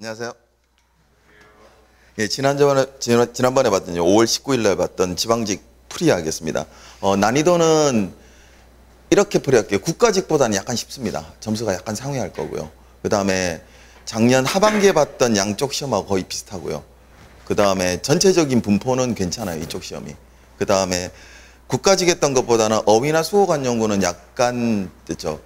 안녕하세요. 예, 지난번에 봤던 5월 19일 날 봤던 지방직 풀이하겠습니다. 난이도는 이렇게 풀이할게요. 국가직보다는 약간 쉽습니다. 점수가 약간 상회할 거고요. 그 다음에 작년 하반기에 봤던 양쪽 시험하고 거의 비슷하고요. 그 다음에 전체적인 분포는 괜찮아요. 이쪽 시험이. 그 다음에 국가직 했던 것보다는 어휘나 수어관 연구는 약간 됐죠.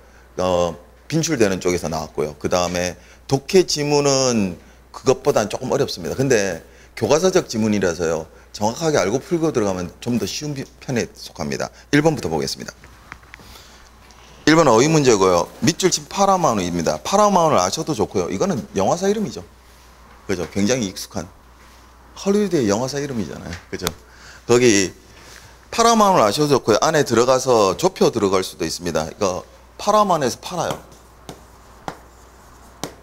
빈출되는 쪽에서 나왔고요. 그 다음에 독해 지문은 그것보다는 조금 어렵습니다. 근데 교과서적 지문이라서요. 정확하게 알고 풀고 들어가면 좀 더 쉬운 편에 속합니다. 1번부터 보겠습니다. 1번 어휘 문제고요. 밑줄 친 파라마운트입니다. 파라마운트를 아셔도 좋고요. 이거는 영화사 이름이죠. 그죠? 굉장히 익숙한 헐리우드의 영화사 이름이잖아요. 그죠? 거기 파라마운트를 아셔도 좋고요. 안에 들어가서 좁혀 들어갈 수도 있습니다. 이거 파라마운트에서 팔아요.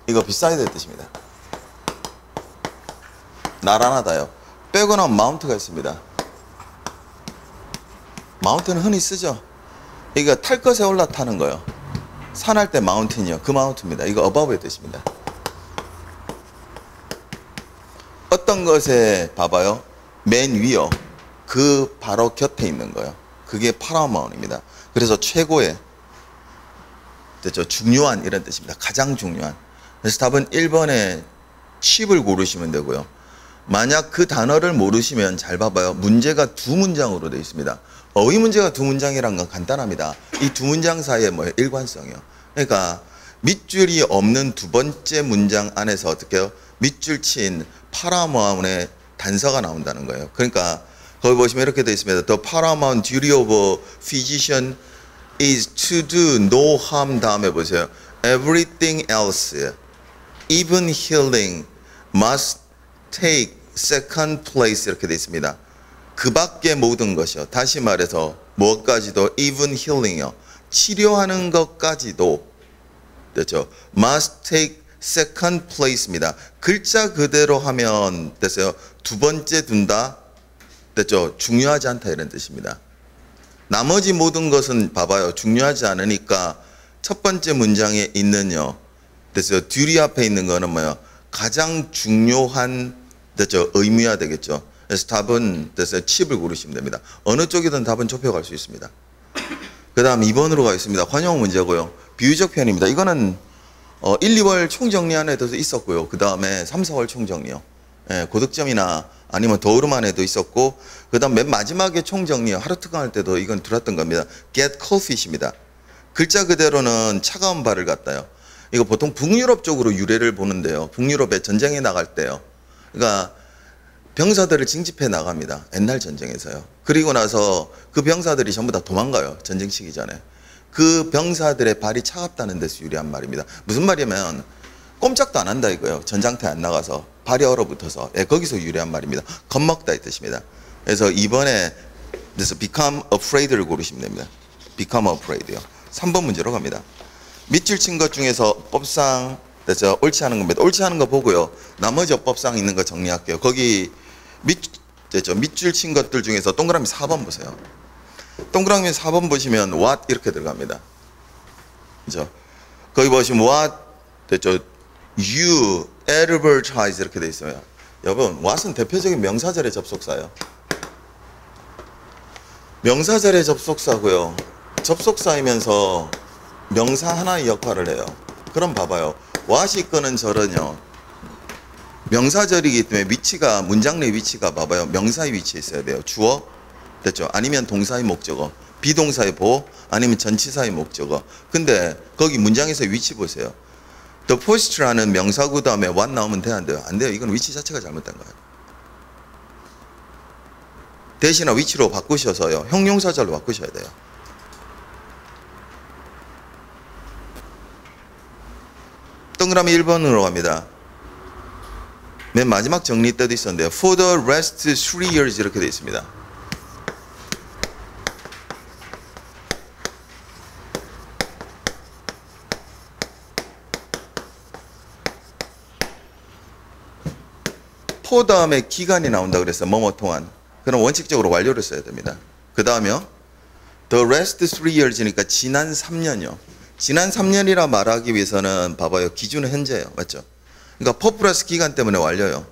이거 비싸야 될 뜻입니다. 나란하다요. 빼고 나면 마운트가 있습니다. 마운트는 흔히 쓰죠. 이거 탈 것에 올라타는 거요. 산할 때 마운틴이요. 그 마운트입니다. 이거 어바브의 뜻입니다. 어떤 것에 봐봐요. 맨 위요. 그 바로 곁에 있는 거요. 그게 파라마운트입니다. 그래서 최고의 됐죠? 중요한 이런 뜻입니다. 가장 중요한. 그래서 답은 1번에 칩을 고르시면 되고요. 만약 그 단어를 모르시면 잘 봐봐요. 문제가 두 문장으로 되어 있습니다. 어휘 문제가 두 문장이란 건 간단합니다. 이 두 문장 사이에 뭐예요? 일관성이요. 그러니까 밑줄이 없는 두 번째 문장 안에서 어떻게 해요? 밑줄 친 파라마운트의 단서가 나온다는 거예요. 그러니까 거기 보시면 이렇게 되어 있습니다. The paramount duty of a physician is to do no harm. 다음에 보세요. Everything else, even healing, must take second place. 이렇게 되어 있습니다. 그 밖의 모든 것이요. 다시 말해서 무엇까지도 even healing이요. 치료하는 것까지도 됐죠. must take second place입니다. 글자 그대로 하면 됐어요. 두 번째 둔다. 됐죠. 중요하지 않다 이런 뜻입니다. 나머지 모든 것은 봐봐요. 중요하지 않으니까 첫 번째 문장에 있는요. 됐어요. duty 앞에 있는 거는 뭐예요? 가장 중요한 됐죠. 의무야 되겠죠. 그래서 답은 됐어요. 칩을 고르시면 됩니다. 어느 쪽이든 답은 좁혀갈 수 있습니다. 그 다음 2번으로 가겠습니다. 관용 문제고요. 비유적 표현입니다. 이거는 1, 2월 총정리안에도 있었고요. 그 다음에 3, 4월 총정리요. 예, 고득점이나 아니면 더오름안에도 있었고, 그 다음 맨 마지막에 총정리 하루특강 할 때도 이건 들었던 겁니다. get cold fish입니다. 글자 그대로는 차가운 발을 갖다요. 이거 보통 북유럽 쪽으로 유래를 보는데요. 북유럽에 전쟁에 나갈 때요. 그러니까 병사들을 징집해 나갑니다. 옛날 전쟁에서요. 그리고 나서 그 병사들이 전부 다 도망가요. 전쟁 치기 전에. 그 병사들의 발이 차갑다는 데서 유래한 말입니다. 무슨 말이냐면 꼼짝도 안 한다 이거예요. 전장터에 안 나가서 발이 얼어붙어서. 예, 거기서 유래한 말입니다. 겁먹다 이 뜻입니다. 그래서 2번에 그래서 become afraid를 고르시면 됩니다. become afraid요. 3번 문제로 갑니다. 밑줄 친 것 중에서 법상 됐죠? 옳지 않은 겁니다. 옳지 않은 거 보고요. 나머지 법상 있는 거 정리할게요. 거기 됐죠? 밑줄 친 것들 중에서 동그라미 4번 보세요. 동그라미 4번 보시면 what 이렇게 들어갑니다. 그죠? 거기 보시면 what 됐죠? you advertise 이렇게 돼 있어요. 여러분, what은 대표적인 명사절의 접속사예요. 명사절의 접속사고요. 접속사이면서 명사 하나의 역할을 해요. 그럼 봐봐요. what이 이끄는 절은요. 명사절이기 때문에 위치가 문장 내 위치가 봐봐요. 명사의 위치에 있어야 돼요. 주어 됐죠? 아니면 동사의 목적어, 비동사의 보호, 아니면 전치사의 목적어. 근데 거기 문장에서 위치 보세요. The post라는 명사구 다음에 what 나오면 돼요? 안 돼요? 안 돼요. 이건 위치 자체가 잘못된 거예요. 대신에 위치로 바꾸셔서요. 형용사절로 바꾸셔야 돼요. 동그라미 1번으로 갑니다. 맨 마지막 정리 때도 있었는데요. For the rest 3 years 이렇게 되어 있습니다. for 다음에 기간이 나온다 그랬어요. 뭐뭐 동안. 그럼 원칙적으로 완료를 써야 됩니다. 그 다음에요. The rest 3 years니까 지난 3년이요. 지난 3년이라 말하기 위해서는 봐봐요. 기준은 현재예요. 맞죠? 그러니까 퍼플러스 기간 때문에 완료요.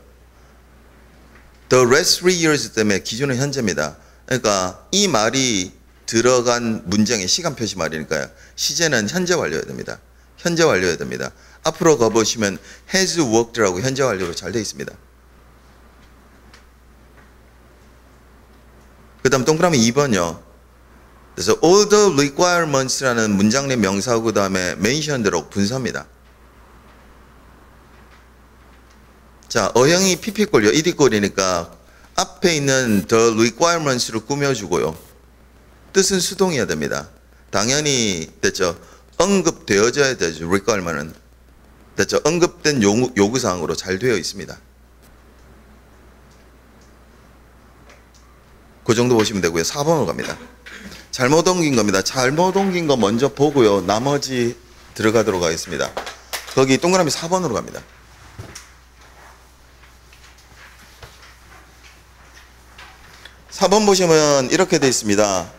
The rest 3 years 때문에 기준은 현재입니다. 그러니까 이 말이 들어간 문장의 시간 표시 말이니까요. 시제는 현재 완료해야 됩니다. 현재 완료해야 됩니다. 앞으로 가보시면 has worked라고 현재 완료로 잘 되어 있습니다. 그 다음 동그라미 2번요. 그래서 all the requirements라는 문장 내 명사하고 그 다음에 mentioned로 분사입니다. 자, 어형이 PP꼴이요. ED꼴이니까 앞에 있는 the requirements를 꾸며주고요. 뜻은 수동이어야 됩니다. 당연히 됐죠. 언급되어져야 되죠. requirement은. 됐죠. 언급된 요구사항으로 잘 되어 있습니다. 그 정도 보시면 되고요. 4번으로 갑니다. 잘못 옮긴 겁니다. 잘못 옮긴 거 먼저 보고요. 나머지 들어가도록 하겠습니다. 거기 동그라미 4번으로 갑니다. 4번 보시면 이렇게 되어 있습니다.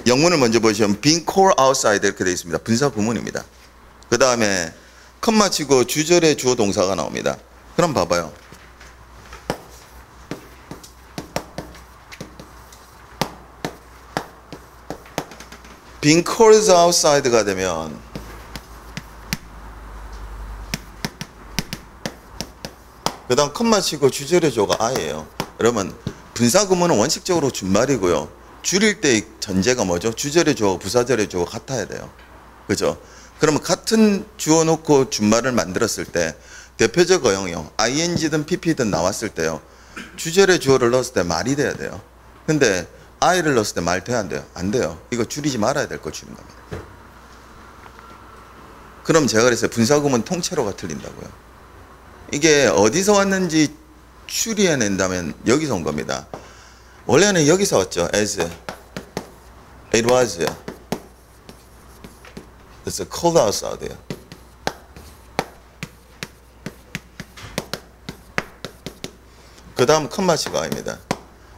영문을 먼저 보시면 being called outside 이렇게 되어 있습니다. 분사 구문입니다. 그 다음에 컴마 치고 주절의 주어 동사가 나옵니다. 그럼 봐봐요. being called outside가 되면 그 다음 컴마 치고 주절의 주어가 I예요. 그러면 분사 구문은 원칙적으로 준말이고요. 줄일 때 전제가 뭐죠? 주절의 주어, 부사절의 주어 같아야 돼요. 그죠? 그러면 같은 주어 놓고 준말을 만들었을 때 대표적 어용이요. ing든 pp든 나왔을 때요. 주절의 주어를 넣었을 때 말이 돼야 돼요. 근데 I를 넣었을 때 말 돼야 안 돼요? 안 돼요. 이거 줄이지 말아야 될 거 줄인 겁니다. 그럼 제가 그랬어요. 분사 구문 통째로가 틀린다고요. 이게 어디서 왔는지 추리해낸다면 여기서 온 겁니다. 원래는 여기서 왔죠. as it was it's cold outside. 그 다음 컴마치가 아닙니다.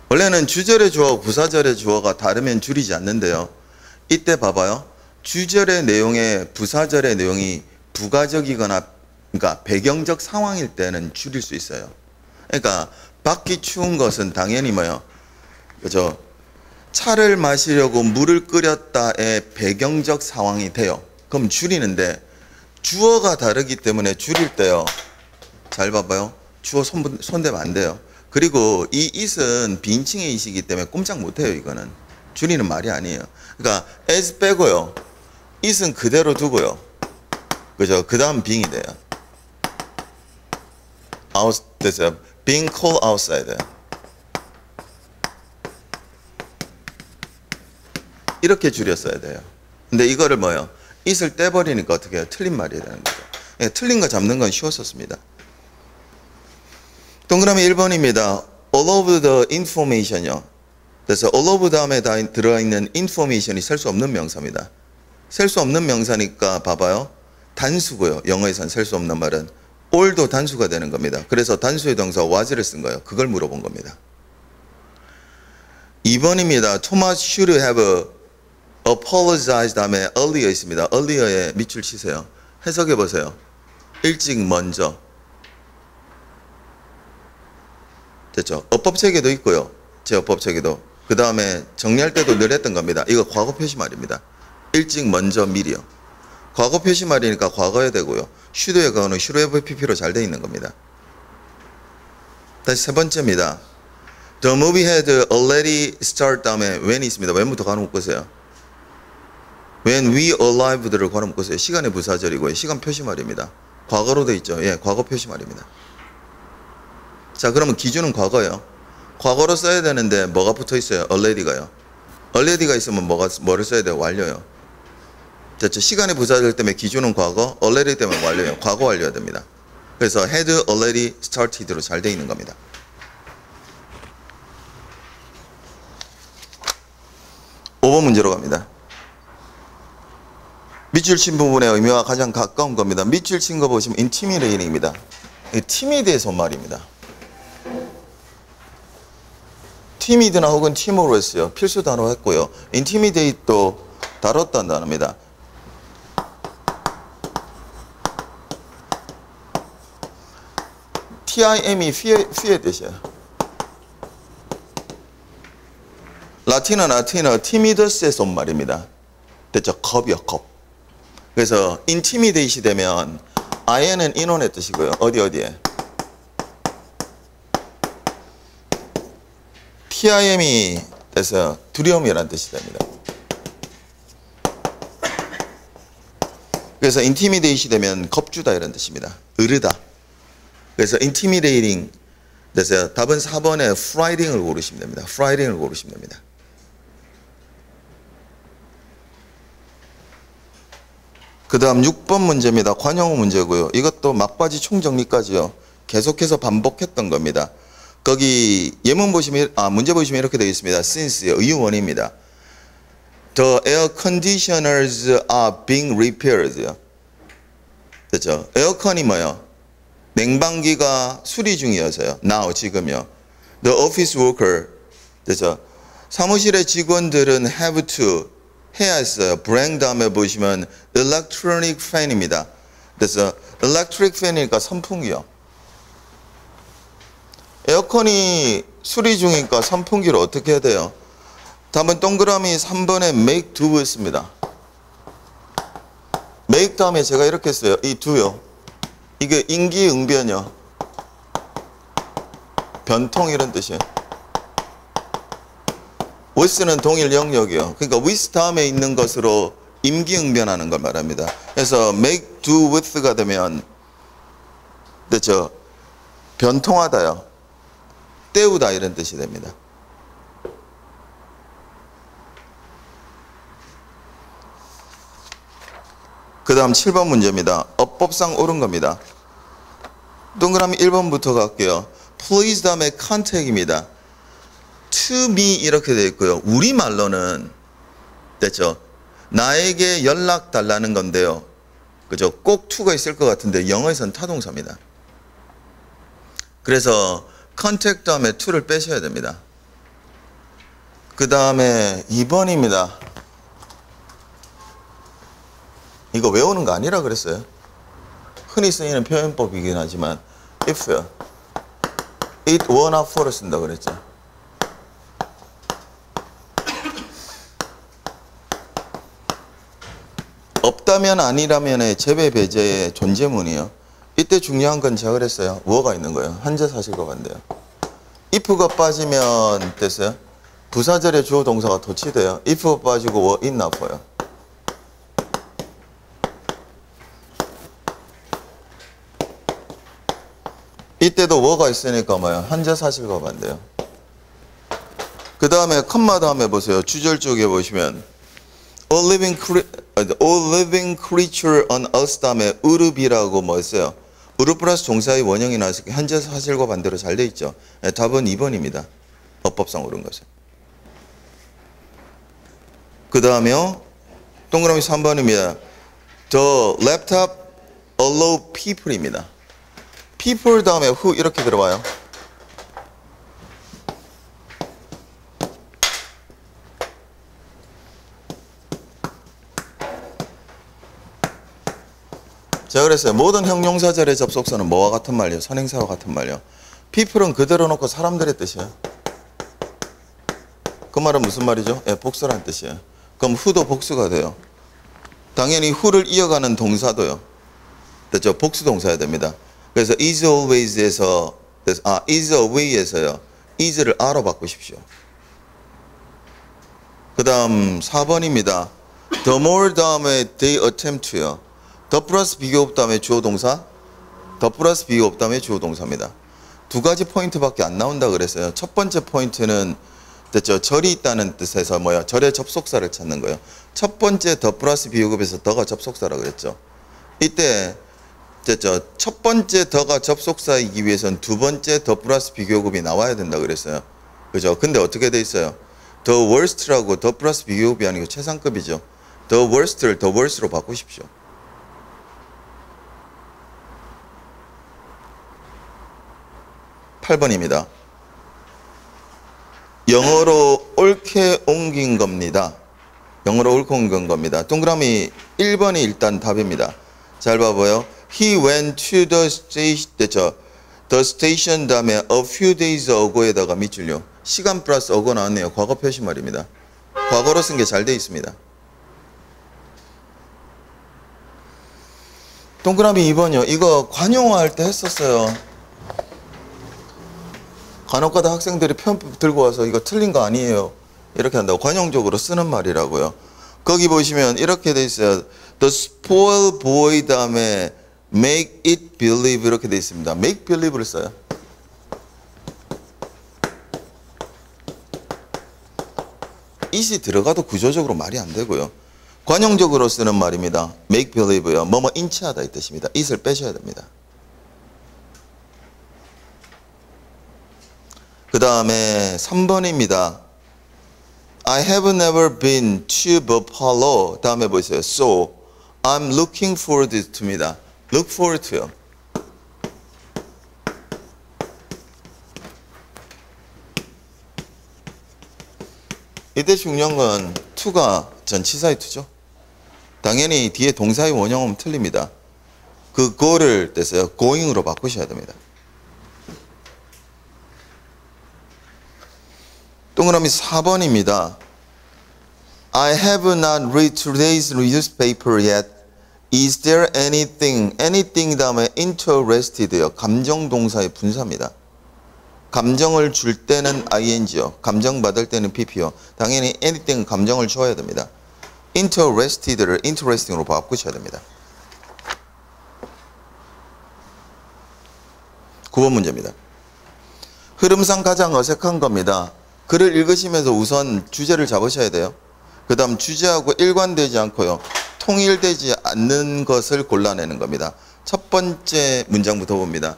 원래는 주절의 주어, 부사절의 주어가 다르면 줄이지 않는데요. 이때 봐봐요. 주절의 내용에 부사절의 내용이 부가적이거나 그러니까 배경적 상황일 때는 줄일 수 있어요. 그러니까 밖이 추운 것은 당연히 뭐요? 그죠? 차를 마시려고 물을 끓였다의 배경적 상황이 돼요. 그럼 줄이는데 주어가 다르기 때문에 줄일 때요. 잘 봐봐요. 주어 손대면 안 돼요. 그리고 이 it은 빈칭의 it이기 때문에 꼼짝 못해요. 이거는 줄이는 말이 아니에요. 그러니까 as 빼고요. it은 그대로 두고요. 그죠? 그 다음 being이 돼요. being called outside. 이렇게 줄였어야 돼요. 근데 이거를 뭐요? it을 떼버리니까 어떻게 해요? 틀린 말이 되는 거죠. 예, 틀린 거 잡는 건 쉬웠었습니다. 동그라미 1번입니다. all of the information이요. 그래서 all of 다음에 다 들어있는 information이 셀 수 없는 명사입니다. 셀 수 없는 명사니까 봐봐요. 단수고요. 영어에선 셀 수 없는 말은 all도 단수가 되는 겁니다. 그래서 단수의 동사 was를 쓴 거예요. 그걸 물어본 겁니다. 2번입니다. Thomas should have apologized 다음에 earlier 있습니다. earlier에 밑줄 치세요. 해석해 보세요. 일찍 먼저. 됐죠? 어법체계도 있고요. 제 어법체계도. 그 다음에 정리할 때도 늘 했던 겁니다. 이거 과거 표시 말입니다. 일찍 먼저 미리요. 과거 표시 말이니까 과거에 되고요. should의 과거는 should have pp로 잘 되어 있는 겁니다. 다시 세 번째입니다. The movie had already started 다음에 when이 있습니다. when부터 가로 묶으세요. When we arrived를 가로 묶으세요. 시간의 부사절이고요. 시간 표시 말입니다. 과거로 되어 있죠. 예, 과거 표시 말입니다. 자, 그러면 기준은 과거예요. 과거로 써야 되는데 뭐가 붙어 있어요? already가요. already가 있으면 뭐를 써야 돼요? 완료요. 됐죠? 시간의 부사절 때문에 기준은 과거, already 때문에 완료요. 과거 완료해야 됩니다. 그래서 had already started로 잘 되어 있는 겁니다. 5번 문제로 갑니다. 밑줄 친 부분의 의미와 가장 가까운 겁니다. 밑줄 친 거 보시면 intimidating입니다. 팀에 대해서 말입니다. timid나 혹은 timorous요. 필수 단어 했고요. intimidate도 다뤘던 단어입니다. tim이 fear의 뜻이에요. 라틴어 timidus에서 온 말입니다. 됐죠? 겁이요, 겁. 그래서 intimidate 되면 I는 인원의 뜻이고요. 어디에? tim이 돼서 두려움이라는 뜻이 됩니다. 그래서 intimidate 되면 겁주다 이런 뜻입니다. 으르다. 그래서 intimidating 돼서 답은 4번에 frightening 고르시면 됩니다. frightening 고르시면 됩니다. 그 다음 6번 문제입니다. 관용어 문제고요. 이것도 막바지 총정리까지요. 계속해서 반복했던 겁니다. 거기 예문 보시면, 문제 보시면 이렇게 되어 있습니다. since요. 이유원입니다. The air conditioners are being repaired. 됐죠? 에어컨이 뭐요? 냉방기가 수리 중이어서요. now, 지금요. The office worker. 됐죠? 사무실의 직원들은 have to. 해야 했어요. bring 다음에 보시면 electronic fan입니다. 그래서 electric fan이니까 선풍기요. 에어컨이 수리 중이니까 선풍기를 어떻게 해야 돼요? 답은 동그라미 3번에 make do였습니다. make 다음에 제가 이렇게 했어요. 이 do요. 이게 인기응변이요. 변통 이런 뜻이에요. with는 동일 영역이요. 그러니까 with 다음에 있는 것으로 임기응변하는 걸 말합니다. 그래서 make do with가 되면 됐죠? 변통하다요. 때우다 이런 뜻이 됩니다. 그 다음 7번 문제입니다. 어법상 옳은 겁니다. 동그라미 1번부터 갈게요. please 다음에 contact입니다. to me 이렇게 되어 있고요. 우리말로는 됐죠? 나에게 연락 달라는 건데요. 그죠? 꼭 to가 있을 것 같은데 영어에서는 타동사입니다. 그래서 contact 다음에 to를 빼셔야 됩니다. 그 다음에 2번입니다. 이거 외우는 거 아니라 그랬어요. 흔히 쓰이는 표현법이긴 하지만 if it were not for를 쓴다 그랬죠. 없다면 아니라면의 제외 배제의 존재문이요. 이때 중요한 건 제가 그랬어요. 뭐가 있는 거예요? 현재 사실과 반대요. if가 빠지면 됐어요. 부사절의 주어 동사가 도치돼요. if가 빠지고 were not for요. 이때도 were가 있으니까 뭐예요? 현재 사실과 반대요. 그 다음에 컴마 다음에 보세요. 주절 쪽에 보시면 all living creature on earth 다음에 으르비라고 뭐 했어요? 으르 플러스 동사의 원형이 나와서 현재 사실과 반대로 잘 돼 있죠. 네, 답은 2번입니다. 어법상 옳은 것은. 그 다음에요. 동그라미 3번입니다. The laptop allow people입니다. people 다음에 who 이렇게 들어와요. 제가 그랬어요. 모든 형용사절의 접속사는 뭐와 같은 말이요? 선행사와 같은 말이요. people은 그대로 놓고 사람들의 뜻이에요. 그 말은 무슨 말이죠? 예, 복수라는 뜻이에요. 그럼 who도 복수가 돼요. 당연히 who를 이어가는 동사도요. 됐죠? 복수 동사야 됩니다. 그래서 is always에서 is away에서요. is를 a로 바꾸십시오. 그 다음 4번입니다. the more 다음에 they attempt to요. 더 플러스 비교업 다음에 주어 동사, 더 플러스 비교업 다음에 주어 동사입니다. 두 가지 포인트밖에 안 나온다 그랬어요. 첫 번째 포인트는 됐죠? 절이 있다는 뜻에서 뭐야? 절의 접속사를 찾는 거예요. 첫 번째 더 플러스 비교급에서 더가 접속사라 그랬죠. 이때 됐죠? 첫 번째 더가 접속사이기 위해서는 두 번째 더 플러스 비교급이 나와야 된다 그랬어요. 그죠? 근데 어떻게 돼 있어요? the worst라고 더 플러스 비교급이 아니고 최상급이죠. the worst를 the worst로 바꾸십시오. 8번입니다. 영어로 옳게 옮긴 겁니다. 영어로 옳게 옮긴 겁니다. 동그라미 1번이 일단 답입니다. 잘 봐봐요. He went to the station. 됐죠? the station 다음에 a few days ago에다가 밑줄요. 시간 플러스 ago 나왔네요. 과거 표시 말입니다. 과거로 쓴 게 잘 돼 있습니다. 동그라미 2번이요. 이거 관용화할 때 했었어요. 간혹가다 학생들이 편법 들고 와서 이거 틀린 거 아니에요. 이렇게 한다고 관용적으로 쓰는 말이라고요. 거기 보시면 이렇게 돼 있어요. The spoil boy 다음에 make it believe 이렇게 돼 있습니다. make believe를 써요. it이 들어가도 구조적으로 말이 안 되고요. 관용적으로 쓰는 말입니다. make believe요. 뭐뭐 인치하다 이 뜻입니다. it을 빼셔야 됩니다. 그 다음에 3번입니다. I have never been to Buffalo. 다음에 보세요. So I'm looking forward to입니다. look forward to요. 이때 중요한 건 to가 전치사의 to죠. 당연히 뒤에 동사의 원형은 틀립니다. 그 go를 떼서요. going으로 바꾸셔야 됩니다. 동그라미 4번입니다. I have not read today's newspaper yet. Is there anything 다음에 interessed요. 감정 동사의 분사입니다. 감정을 줄 때는 ing요. 감정 받을 때는 pp요. 당연히 anything 감정을 줘야 됩니다. interested를 interesting으로 바꾸셔야 됩니다. 9번 문제입니다. 흐름상 가장 어색한 겁니다. 글을 읽으시면서 우선 주제를 잡으셔야 돼요. 그 다음 주제하고 일관되지 않고요. 통일되지 않는 것을 골라내는 겁니다. 첫 번째 문장부터 봅니다.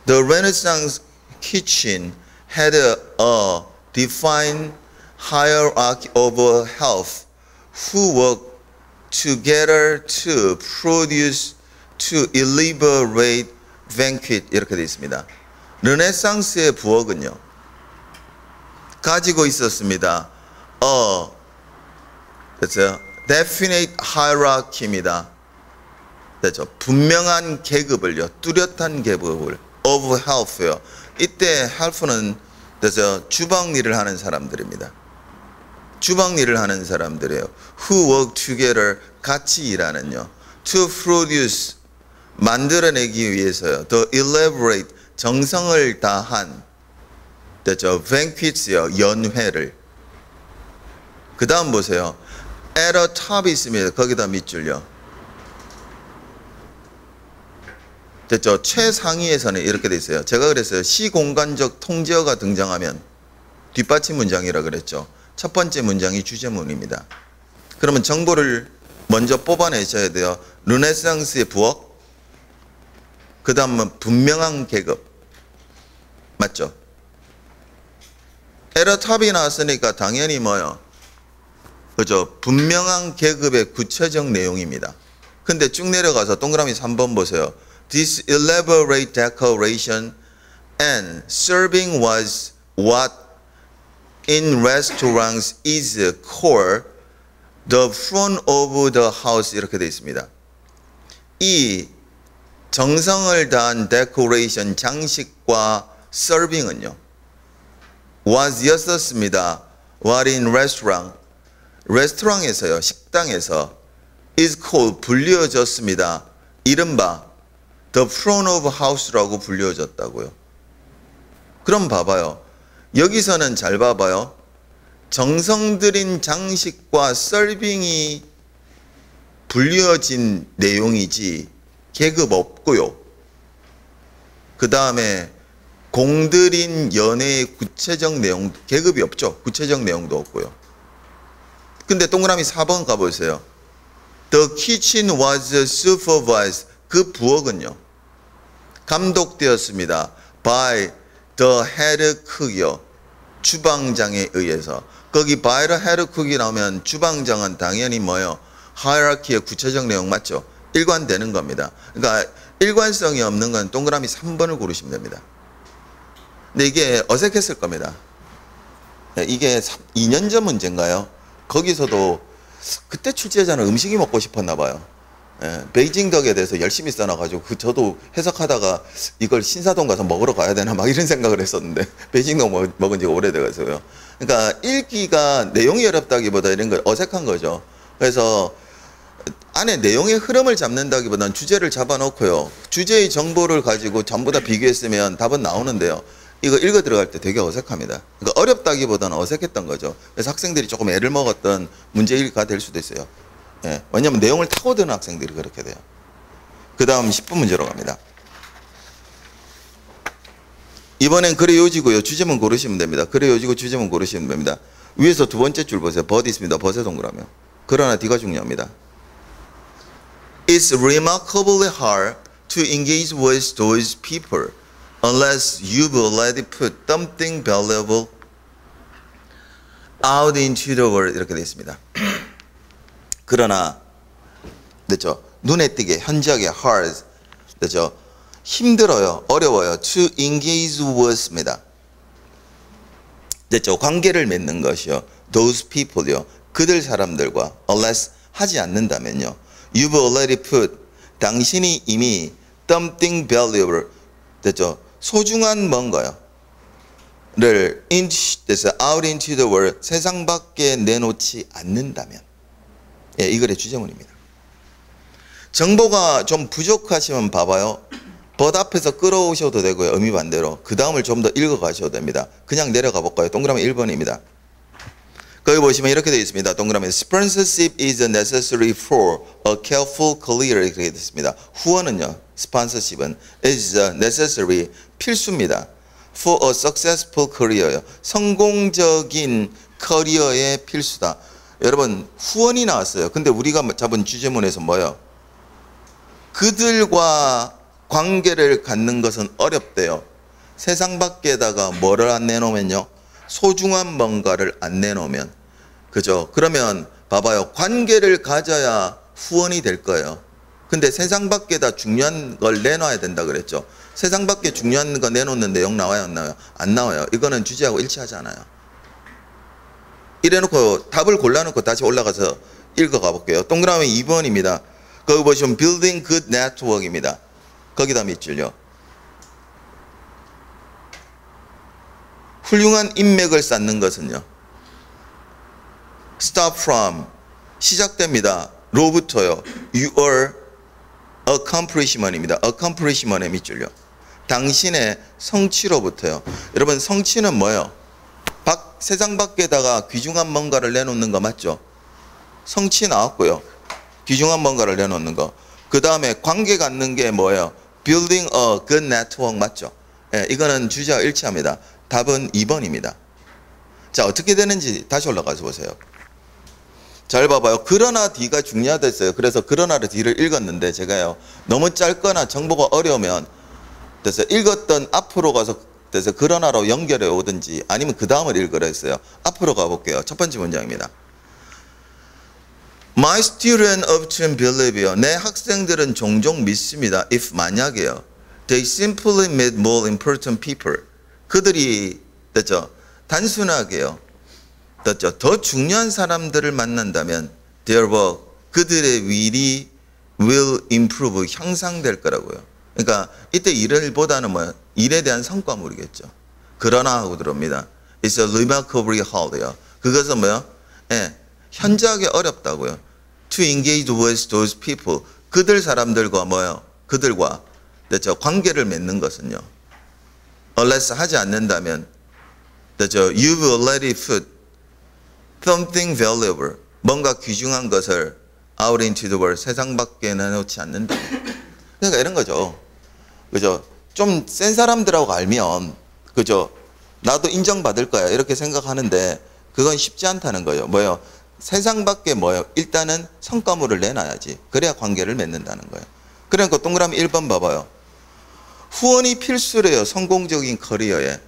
The Renaissance kitchen had a defined hierarchy of health who worked together to produce, to elaborate banquet 이렇게 되어 있습니다. 르네상스의 부엌은요. 가지고 있었습니다. 됐어요? Definite hierarchy입니다. 됐죠? 분명한 계급을요. 뚜렷한 계급을 of health요. 이때 health는 됐어요? 주방 일을 하는 사람들입니다. 주방 일을 하는 사람들이에요. Who work together 같이 일하는요. To produce 만들어내기 위해서요. The elaborate 정성을 다한 됐죠? banquets요. 연회를. 그 다음 보세요. at a top이 있습니다. 거기다 밑줄요. 됐죠? 최상위에서는 이렇게 돼 있어요. 제가 그랬어요. 시공간적 통제어가 등장하면 뒷받침 문장이라 그랬죠. 첫 번째 문장이 주제문입니다. 그러면 정보를 먼저 뽑아내셔야 돼요. 르네상스의 부엌, 그 다음은 분명한 계급. 맞죠? at a top이 나왔으니까 당연히 뭐요? 그죠? 분명한 계급의 구체적 내용입니다. 근데 쭉 내려가서 동그라미 3번 보세요. This elaborate decoration and serving was what in restaurants is core, the front of the house 이렇게 되어 있습니다. 이 정성을 다한 decoration, 장식과 serving은요. was 였었습니다. what in restaurant, 레스토랑에서요. 식당에서 is called 불리워졌습니다. 이른바 the front of house라고 불리워졌다고요. 그럼 봐봐요. 여기서는 잘 봐봐요. 정성 들인 장식과 서빙이 불리워진 내용이지 계급 없고요. 그 다음에 공들인 연애의 구체적 내용, 계급이 없죠. 구체적 내용도 없고요. 근데 동그라미 4번 가보세요. The kitchen was supervised. 그 부엌은요. 감독되었습니다. By the head cook이요. 주방장에 의해서. 거기 by the head cook이 나오면 주방장은 당연히 뭐요? hierarchy의 구체적 내용 맞죠? 일관되는 겁니다. 그러니까 일관성이 없는 건 동그라미 3번을 고르시면 됩니다. 근데 이게 어색했을 겁니다. 이게 2년 전 문제인가요? 거기서도 그때 출제자는 음식이 먹고 싶었나 봐요. 베이징 덕에 대해서 열심히 써놔가지고 저도 해석하다가 이걸 신사동 가서 먹으러 가야 되나 막 이런 생각을 했었는데 베이징 덕 먹은 지가 오래돼가지고요. 그러니까 읽기가 내용이 어렵다기보다 이런 거 어색한 거죠. 그래서 안에 내용의 흐름을 잡는다기보다는 주제를 잡아놓고요. 주제의 정보를 가지고 전부 다 비교했으면 답은 나오는데요. 이거 읽어 들어갈 때 되게 어색합니다. 그러니까 어렵다기보다는 어색했던 거죠. 그래서 학생들이 조금 애를 먹었던 문제가 될 수도 있어요. 예, 왜냐하면 내용을 타고 드는 학생들이 그렇게 돼요. 그 다음 10분 문제로 갑니다. 이번엔 글의 요지고요. 주제문 고르시면 됩니다. 글의 요지고 주제문 고르시면 됩니다. 위에서 두 번째 줄 보세요. but 있습니다. but에 동그라미요. 그러나 D가 중요합니다. It's remarkably hard to engage with those people unless you've already put something valuable out into the world. 이렇게 되어 있습니다. 그러나 됐죠? 눈에 띄게 현저하게 hard 됐죠? 힘들어요. 어려워요. to engage with입니다. 됐죠? 관계를 맺는 것이요. those people요. 그들 사람들과 unless 하지 않는다면요. You've already put 당신이 이미 something valuable 됐죠? 소중한 뭔가요? 를 out into the world 세상 밖에 내놓지 않는다면 예, 이 글의 주제문입니다. 정보가 좀 부족하시면 봐봐요. but 앞에서 끌어오셔도 되고요. 의미 반대로 그 다음을 좀 더 읽어가셔도 됩니다. 그냥 내려가 볼까요? 동그라미 1번입니다. 거기 보시면 이렇게 되어 있습니다. 동그라미 Sponsorship is necessary for a careful career 이렇게 되어 있습니다. 후원은요. Sponsorship은 is necessary 필수입니다. For a successful career요. 성공적인 커리어의 필수다. 여러분 후원이 나왔어요. 근데 우리가 잡은 주제문에서 뭐예요? 그들과 관계를 갖는 것은 어렵대요. 세상 밖에다가 뭐를 안 내놓으면요. 소중한 뭔가를 안 내놓으면 그죠? 그러면 봐봐요. 관계를 가져야 후원이 될 거예요. 근데 세상 밖에다 중요한 걸 내놔야 된다 그랬죠. 세상 밖에 중요한 거 내놓는 내용 나와요? 안 나와요? 안 나와요. 이거는 주제하고 일치하지 않아요. 이래놓고 답을 골라놓고 다시 올라가서 읽어가 볼게요. 동그라미 2번입니다. 거기 보시면 Building Good Network입니다. 거기다 밑줄요. 훌륭한 인맥을 쌓는 것은요. Start from 시작됩니다. 로부터요. Your accomplishment입니다. accomplishment의 밑줄요. 당신의 성취로부터요. 여러분 성취는 뭐예요? 세상 밖에다가 귀중한 뭔가를 내놓는 거 맞죠? 성취 나왔고요. 귀중한 뭔가를 내놓는 거. 그 다음에 관계 갖는 게 뭐예요? Building a good network 맞죠? 예, 이거는 주제와 일치합니다. 답은 2번입니다. 자, 어떻게 되는지 다시 올라가서 보세요. 잘 봐봐요. 그러나 D가 중요하다 했어요. 그래서 그러나를 D를 읽었는데 제가요. 너무 짧거나 정보가 어려우면 그래서 읽었던 앞으로 가서 그래서 그러나로 연결해 오든지 아니면 그 다음을 읽으라 했어요. 앞으로 가볼게요. 첫 번째 문장입니다. My student often believe요. 내 학생들은 종종 믿습니다. If 만약에요. They simply meet more important people. 그들이 됐죠. 단순하게요. 됐죠. 더 중요한 사람들을 만난다면 their work 그들의 일이 will improve 향상될 거라고요. 그러니까 이때 일보다는 뭐야? 일에 대한 성과물이겠죠. 그러나 하고 들어옵니다. It's a remarkably hard요. 그것은 뭐야? 예, 현저하게 어렵다고요. To engage with those people. 그들 사람들과 뭐요? 그들과 됐죠. 관계를 맺는 것은요. Unless 하지 않는다면 됐죠. You've already put something valuable. 뭔가 귀중한 것을 out into the world. 세상 밖에 내놓지 않는다. 그러니까 이런 거죠. 그죠? 좀 센 사람들하고 알면 그죠? 나도 인정받을 거야 이렇게 생각하는데 그건 쉽지 않다는 거예요. 뭐예요? 세상 밖에 뭐예요? 일단은 성과물을 내놔야지. 그래야 관계를 맺는다는 거예요. 그러니까 동그라미 1번 봐봐요. 후원이 필수래요. 성공적인 커리어에.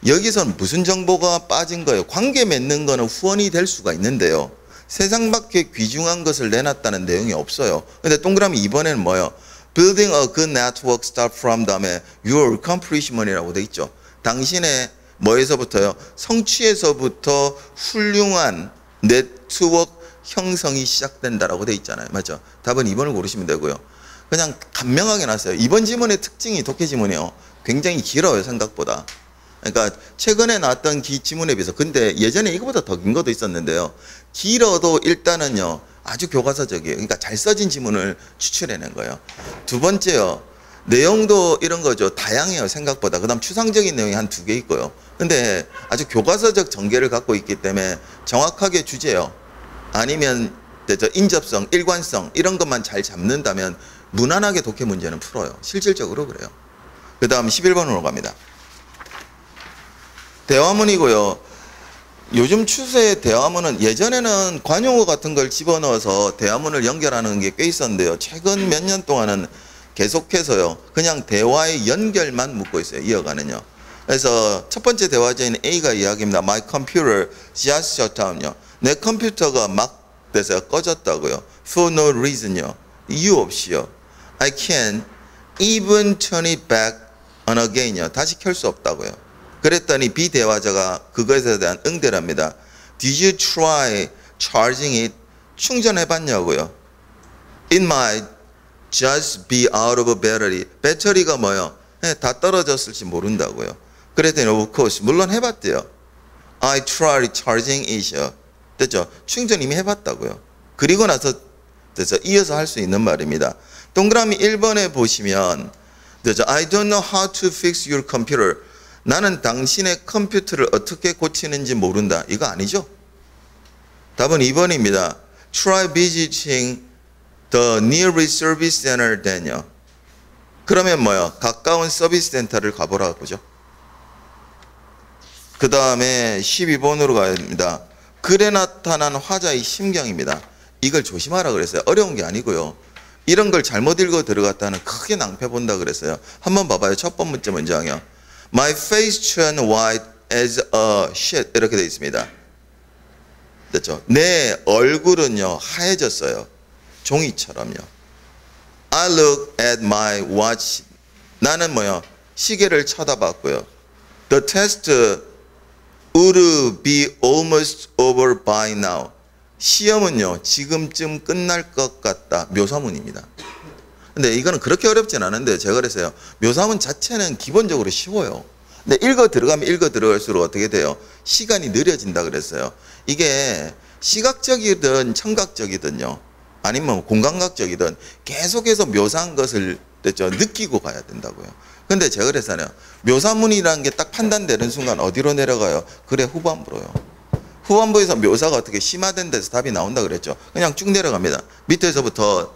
여기서는 무슨 정보가 빠진 거예요? 관계 맺는 거는 후원이 될 수가 있는데요. 세상 밖에 귀중한 것을 내놨다는 내용이 없어요. 근데 동그라미 2번에는 뭐예요? Building a good network start from 다음에 your accomplishment이라고 돼 있죠. 당신의 뭐에서부터요? 성취에서부터 훌륭한 네트워크 형성이 시작된다라고 돼 있잖아요. 맞죠? 답은 2번을 고르시면 되고요. 그냥 간명하게 놨어요. 이번 지문의 특징이 독해 지문이요. 굉장히 길어요, 생각보다. 그러니까 최근에 나왔던 지문에 비해서, 근데 예전에 이거보다 더 긴 것도 있었는데요. 길어도 일단은요, 아주 교과서적이에요. 그러니까 잘 써진 지문을 추출해낸 거예요. 두 번째요, 내용도 이런 거죠. 다양해요, 생각보다. 그 다음 추상적인 내용이 한 2개 있고요. 근데 아주 교과서적 전개를 갖고 있기 때문에 정확하게 주제요, 아니면 인접성, 일관성 이런 것만 잘 잡는다면 무난하게 독해 문제는 풀어요. 실질적으로 그래요. 그 다음 11번으로 갑니다. 대화문이고요. 요즘 추세의 대화문은, 예전에는 관용어 같은 걸 집어넣어서 대화문을 연결하는 게 꽤 있었는데요. 최근 몇 년 동안은 계속해서요, 그냥 대화의 연결만 묻고 있어요. 이어가는요. 그래서 첫 번째 대화자인 A가 이야기합니다. My computer just shut down요. 내 컴퓨터가 막 돼서 꺼졌다고요. For no reason요. 이유 없이요. I can't even turn it back on again요. 다시 켤 수 없다고요. 그랬더니 B 대화자가 그것에 대한 응대를 합니다. Did you try charging it? 충전해봤냐고요. It might just be out of battery. 배터리가 뭐요? 다 떨어졌을지 모른다고요. 그랬더니 of course, 물론 해봤대요. I tried charging it요. 됐죠? 충전 이미 해봤다고요. 그리고 나서 이어서 할 수 있는 말입니다. 동그라미 1번에 보시면 됐죠? I don't know how to fix your computer. 나는 당신의 컴퓨터를 어떻게 고치는지 모른다. 이거 아니죠? 답은 2번입니다. Try visiting the nearest service center then요. 그러면 뭐요? 가까운 서비스 센터를 가보라고 보죠. 그 다음에 12번으로 가야 됩니다. 글에 나타난 화자의 심경입니다. 이걸 조심하라 그랬어요. 어려운 게 아니고요. 이런 걸 잘못 읽어 들어갔다는 크게 낭패 본다 그랬어요. 한번 봐봐요. 첫 번째 문장이요. My face turned white as a sheet. 이렇게 되어 있습니다. 됐죠? 내 얼굴은요, 하얘졌어요. 종이처럼요. I look at my watch. 나는 뭐요? 시계를 쳐다봤고요. The test would be almost over by now. 시험은요, 지금쯤 끝날 것 같다. 묘사문입니다. 근데 이거는 그렇게 어렵진 않은데, 제가 그랬어요. 묘사문 자체는 기본적으로 쉬워요. 근데 읽어 들어가면 읽어 들어갈수록 어떻게 돼요? 시간이 느려진다 그랬어요. 이게 시각적이든 청각적이든요, 아니면 공감각적이든 계속해서 묘사한 것을 느끼고 가야 된다고요. 근데 제가 그랬잖아요. 묘사문이라는 게 딱 판단되는 순간 어디로 내려가요? 글의 후반부로요. 후반부에서 묘사가 어떻게 심화된 데서 답이 나온다 그랬죠. 그냥 쭉 내려갑니다. 밑에서부터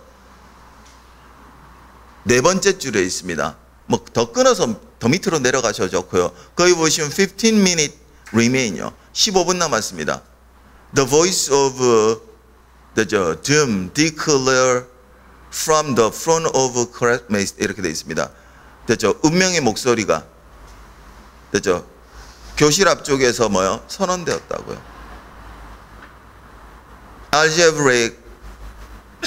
네 번째 줄에 있습니다. 뭐 더 끊어서 더 밑으로 내려가셔도 좋고요. 거기 보시면 15 minute remain요. 15분 남았습니다. The voice of doom declare from the front of classmates. 이렇게 되어 있습니다. 됐죠? 운명의 목소리가 됐죠? 교실 앞쪽에서 뭐요? 선언되었다고요. Algebraic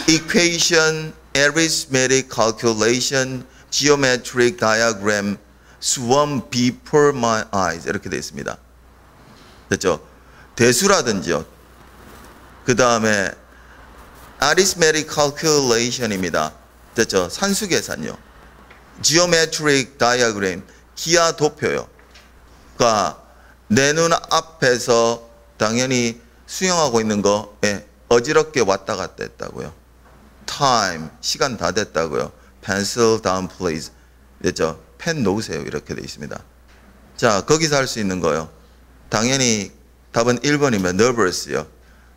equation, arithmetic calculation, geometric diagram swarm before my eyes. 이렇게 되어 있습니다. 됐죠? 대수라든지요. 그 다음에 arithmetic calculation입니다. 됐죠? 산수 계산요. geometric diagram, 기하 도표요. 그러니까 내 눈 앞에서 당연히 수영하고 있는 거 어지럽게 왔다 갔다 했다고요. time, 시간 다 됐다고요. pencil down please. 됐죠? 펜 놓으세요. 이렇게 되어 있습니다. 자, 거기서 할 수 있는 거요. 당연히 답은 1번이면 nervous요.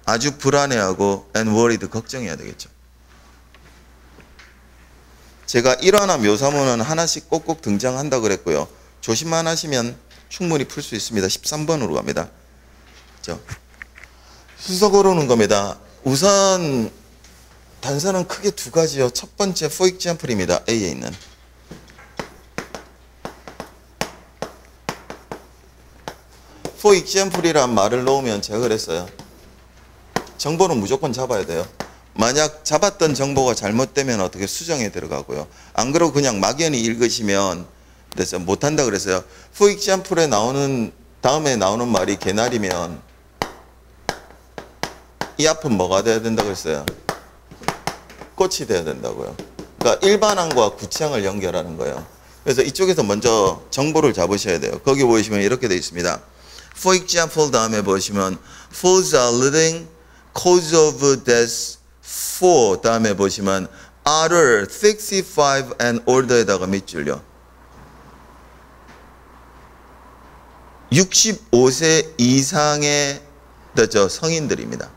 아주 불안해하고 and worried, 걱정해야 되겠죠. 제가 일화나 묘사문은 하나씩 꼭꼭 등장한다 그랬고요. 조심만 하시면 충분히 풀 수 있습니다. 13번으로 갑니다. 순서 고르는 겁니다. 우선 단서는 크게 두 가지요. 첫 번째 for example입니다. A에 있는. for example이란 말을 넣으면 제가 그랬어요. 정보는 무조건 잡아야 돼요. 만약 잡았던 정보가 잘못되면 어떻게 수정에 들어가고요. 안 그러고 그냥 막연히 읽으시면 그래서 못한다 그랬어요. for example에 나오는 다음에 나오는 말이 개나리면 이 앞은 뭐가 돼야 된다고 했어요? 꽃이 돼야 된다고요. 그러니까 일반항과 구체항을 연결하는 거예요. 그래서 이쪽에서 먼저 정보를 잡으셔야 돼요. 거기 보시면 이렇게 되어 있습니다. For example 다음에 보시면 falls are leading cause of death for 다음에 보시면 are 65 and older에다가 밑줄요. 65세 이상의 성인들입니다.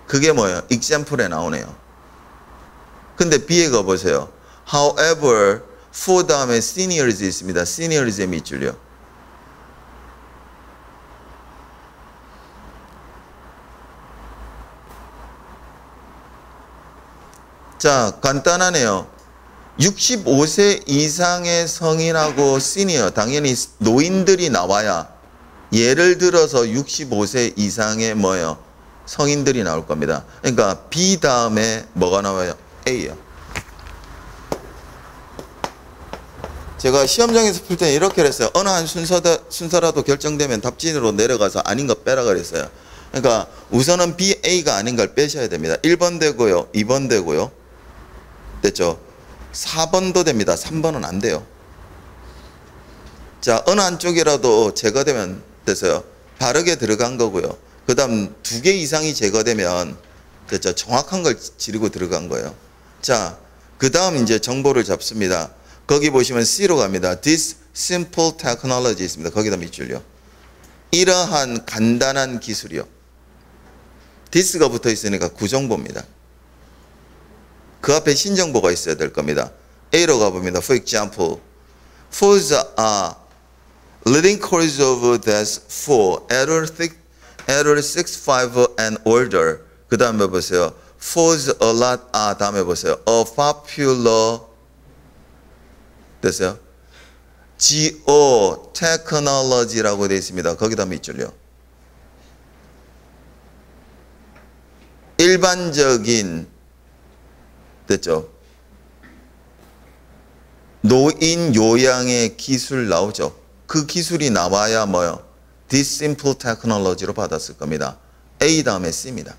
그게 뭐예요? example에 나오네요. 근데 B에 가보세요. However, for 다음에 seniors 있습니다. seniors의 밑줄요. 자, 간단하네요. 65세 이상의 성인하고 시니어, 당연히 노인들이 나와야, 예를 들어서 65세 이상의 뭐예요? 성인들이 나올 겁니다. 그러니까 B 다음에 뭐가 나와요? A요. 제가 시험장에서 풀 때는 이렇게 했어요. 어느 한 순서라도 결정되면 답진으로 내려가서 아닌 거 빼라 그랬어요. 그러니까 우선은 B, A가 아닌 걸 빼셔야 됩니다. 1번 되고요. 2번 되고요. 됐죠? 4번도 됩니다. 3번은 안 돼요. 자, 어느 한쪽이라도 제거되면 됐어요. 바르게 들어간 거고요. 그 다음 2개 이상이 제거되면 됐죠? 정확한 걸 지르고 들어간 거예요. 자, 그 다음 이제 정보를 잡습니다. 거기 보시면 C로 갑니다. This simple technology 있습니다. 거기다 밑줄요. 이러한 간단한 기술이요. this가 붙어 있으니까 구정보입니다. 그 앞에 신정보가 있어야 될 겁니다. A로 가봅니다. For example, for the leading cause of death for adult 65 and older. 그 다음에 보세요. For the a lot, 다음에 보세요. A popular, 됐어요? GO, technology라고 되어 있습니다. 거기다 밑줄요. 일반적인, 됐죠? 노인 요양의 기술 나오죠. 그 기술이 나와야 뭐요? This simple technology로 받았을 겁니다. A 다음에 C입니다.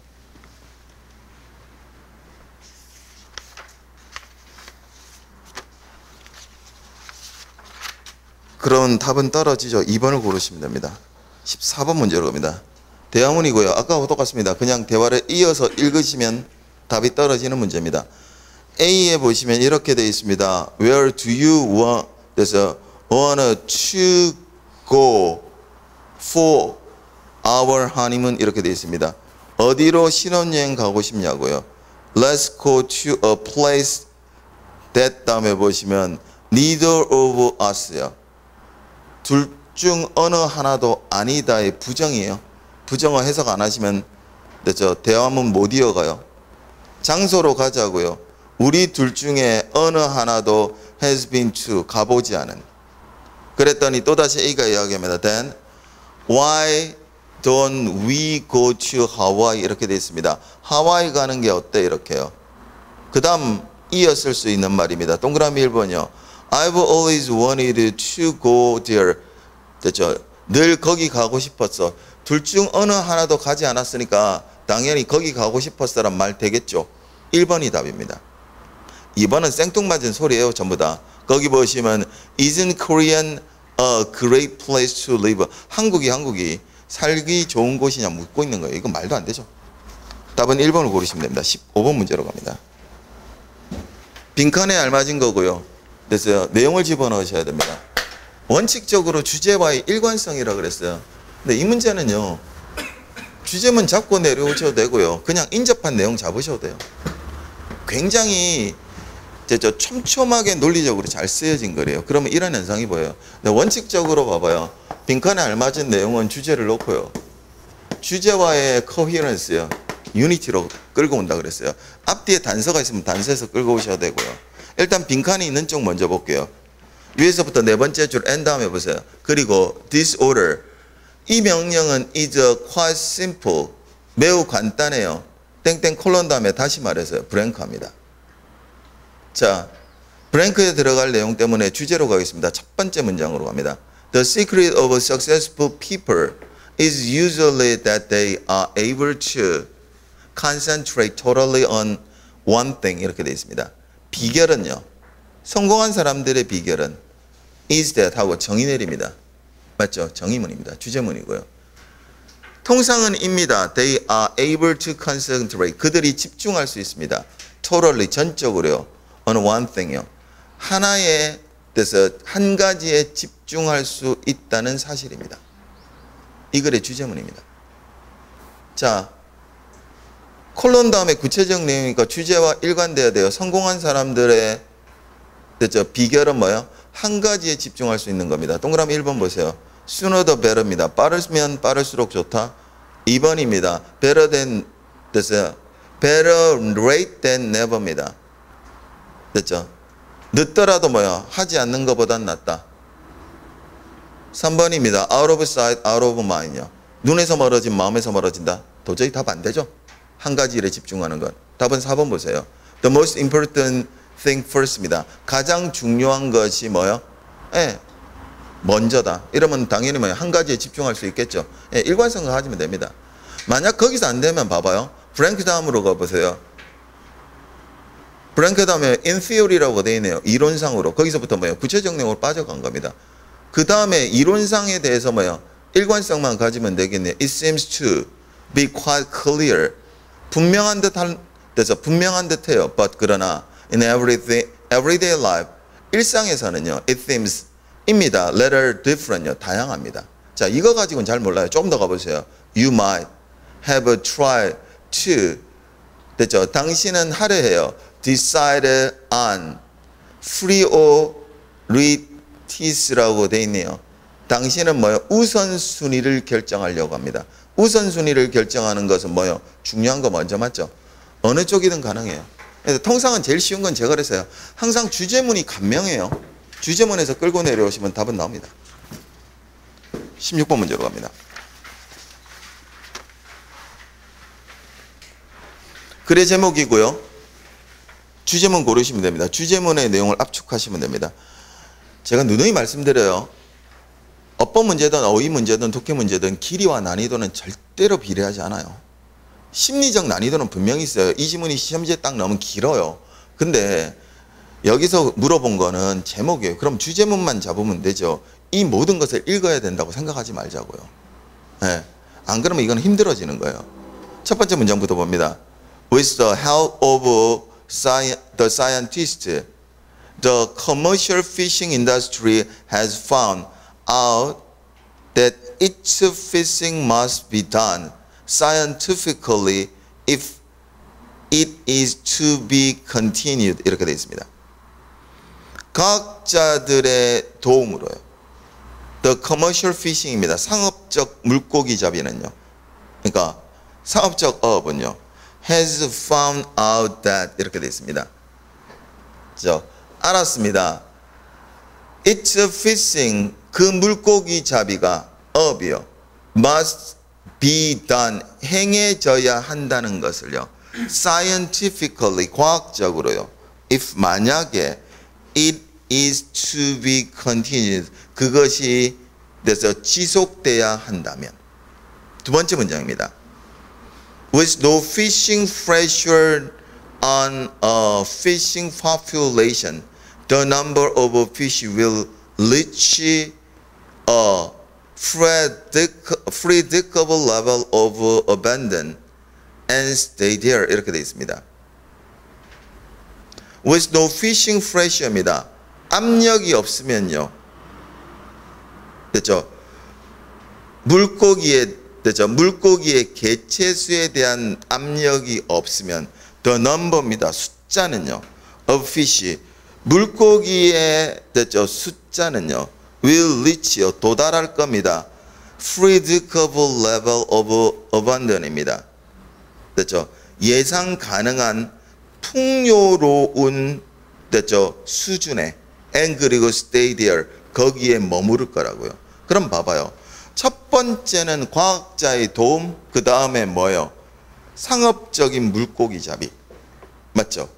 그런 답은 떨어지죠. 2번을 고르시면 됩니다. 14번 문제로 갑니다. 대화문이고요. 아까와 똑같습니다. 그냥 대화를 이어서 읽으시면 답이 떨어지는 문제입니다. A에 보시면 이렇게 되어 있습니다. Where do you want, 그래서 want to go for our honeymoon 이렇게 되어 있습니다. 어디로 신혼여행 가고 싶냐고요. Let's go to a place that 다음에 보시면 neither of us요. 둘 중 어느 하나도 아니다의 부정이에요. 부정어 해석 안 하시면 됐죠. 대화문 못 이어가요. 장소로 가자고요. 우리 둘 중에 어느 하나도 has been to 가보지 않은. 그랬더니 또다시 A가 이야기합니다. Then why don't we go to Hawaii 이렇게 되어 있습니다. 하와이 가는 게 어때 이렇게요. 그 다음 이었을 수 있는 말입니다. 동그라미 1번이요. I've always wanted to go there. 됐죠. 늘 거기 가고 싶었어. 둘 중 어느 하나도 가지 않았으니까 당연히 거기 가고 싶었어란 말 되겠죠. 1번이 답입니다. 2번은 생뚱맞은 소리예요. 전부 다. 거기 보시면 Isn't Korean a great place to live? 한국이 살기 좋은 곳이냐 묻고 있는 거예요. 이건 말도 안 되죠. 답은 1번을 고르시면 됩니다. 15번 문제로 갑니다. 빈칸에 알맞은 거고요. 그래서 내용을 집어넣으셔야 됩니다. 원칙적으로 주제와의 일관성이라 그랬어요. 근데 이 문제는요. 주제문 잡고 내려오셔도 되고요. 그냥 인접한 내용 잡으셔도 돼요. 굉장히 촘촘하게 논리적으로 잘 쓰여진 거래요. 그러면 이런 현상이 보여요. 근데 원칙적으로 봐봐요. 빈칸에 알맞은 내용은 주제를 놓고요. 주제와의 coherence요. 유니티로 끌고 온다 그랬어요. 앞뒤에 단서가 있으면 단서에서 끌고 오셔야 되고요. 일단 빈칸이 있는 쪽 먼저 볼게요. 위에서부터 네 번째 줄 N 다음에 보세요. 그리고 disorder. 이 명령은 is quite simple. 매우 간단해요. 땡땡 콜론 다음에 다시 말해서요. 브랭크합니다. 자, 브랭크에 들어갈 내용 때문에 주제로 가겠습니다. 첫 번째 문장으로 갑니다. The secret of successful people is usually that they are able to concentrate totally on one thing 이렇게 되어 있습니다. 비결은요. 성공한 사람들의 비결은 is that 하고 정의 내립니다. 맞죠? 정의문입니다. 주제문이고요. 통상은 입니다. They are able to concentrate. 그들이 집중할 수 있습니다. totally 전적으로요. on one thing이요. 하나에 대해서 한 가지에 집중할 수 있다는 사실입니다. 이 글의 주제문입니다. 자, 콜론 다음에 구체적 내용이니까 주제와 일관돼야 돼요. 성공한 사람들의 비결은 뭐예요? 한 가지에 집중할 수 있는 겁니다. 동그라미 1번 보세요. sooner the better입니다. 빠르면 빠를수록 좋다. 2번입니다. better than 됐어요. better late than never입니다. 됐죠? 늦더라도 뭐야? 하지 않는 것보단 낫다. 3번입니다. out of sight, out of mind요. 눈에서 멀어진 마음에서 멀어진다. 도저히 답 안 되죠? 한 가지 일에 집중하는 것. 답은 4번 보세요. The most important thing first입니다. 가장 중요한 것이 뭐요? 예, 먼저다. 이러면 당연히 뭐요? 한 가지에 집중할 수 있겠죠. 예, 일관성을 가지면 됩니다. 만약 거기서 안 되면 봐봐요. 브랭크 다음으로 가보세요. 브랭크 다음에 in theory라고 되어 있네요. 이론상으로. 거기서부터 뭐예요? 구체적 내용으로 빠져간 겁니다. 그 다음에 이론상에 대해서 뭐예요? 일관성만 가지면 되겠네요. It seems to be quite clear. 분명한 듯해요. But 그러나 in everyday life 일상에서는요. It seems 입니다. Rather different요. 다양합니다. 자, 이거 가지고는 잘 몰라요. 좀 더 가보세요. You might have tried to 됐죠? 당신은 하려 해요. Decide on priorities.라고 되어 있네요. 당신은 뭐예요? 우선순위를 결정하려고 합니다. 우선순위를 결정하는 것은 뭐예요? 중요한 거 먼저 맞죠? 어느 쪽이든 가능해요. 그래서 통상은 제일 쉬운 건 제가 그랬어요. 항상 주제문이 간명해요. 주제문에서 끌고 내려오시면 답은 나옵니다. 16번 문제로 갑니다. 글의 제목이고요. 주제문 고르시면 됩니다. 주제문의 내용을 압축하시면 됩니다. 제가 누누이 말씀드려요. 어법 문제든 어휘 문제든 독해 문제든 길이와 난이도는 절대로 비례하지 않아요. 심리적 난이도는 분명히 있어요. 이 지문이 시험지에 딱 나오면 길어요. 근데 여기서 물어본 거는 제목이에요. 그럼 주제문만 잡으면 되죠. 이 모든 것을 읽어야 된다고 생각하지 말자고요. 네. 안 그러면 이건 힘들어지는 거예요. 첫 번째 문장부터 봅니다. With the help of the scientists, the commercial fishing industry has found out that each fishing must be done scientifically if it is to be continued. 이렇게 되어 있습니다. 과학자들의 도움으로요. The commercial fishing입니다. 상업적 물고기 잡이는요. 그러니까 상업적 어업은요. has found out that 이렇게 되어 있습니다. 알았습니다. It's fishing 그 물고기 잡이가 어업이요. must be done 행해져야 한다는 것을요. scientifically 과학적으로요. if 만약에 it is to be continued 그것이 돼서 지속돼야 한다면. 두 번째 문장입니다. With no fishing pressure on a fishing population, the number of fish will reach a predictable level of abundance and stay there. 이렇게 되어 있습니다. With no fishing pressure입니다. 압력이 없으면요. 됐죠? 물고기의 개체수에 대한 압력이 없으면 the number입니다. 숫자는요. of fish 물고기의 됐죠? 숫자는요. will reach 도달할 겁니다. predictable level of abundance입니다. 됐죠? 예상 가능한 풍요로운 됐죠? 수준에 and 그리고 stay there 거기에 머무를 거라고요. 그럼 봐봐요. 첫 번째는 과학자의 도움, 그 다음에 뭐예요? 상업적인 물고기 잡이. 맞죠?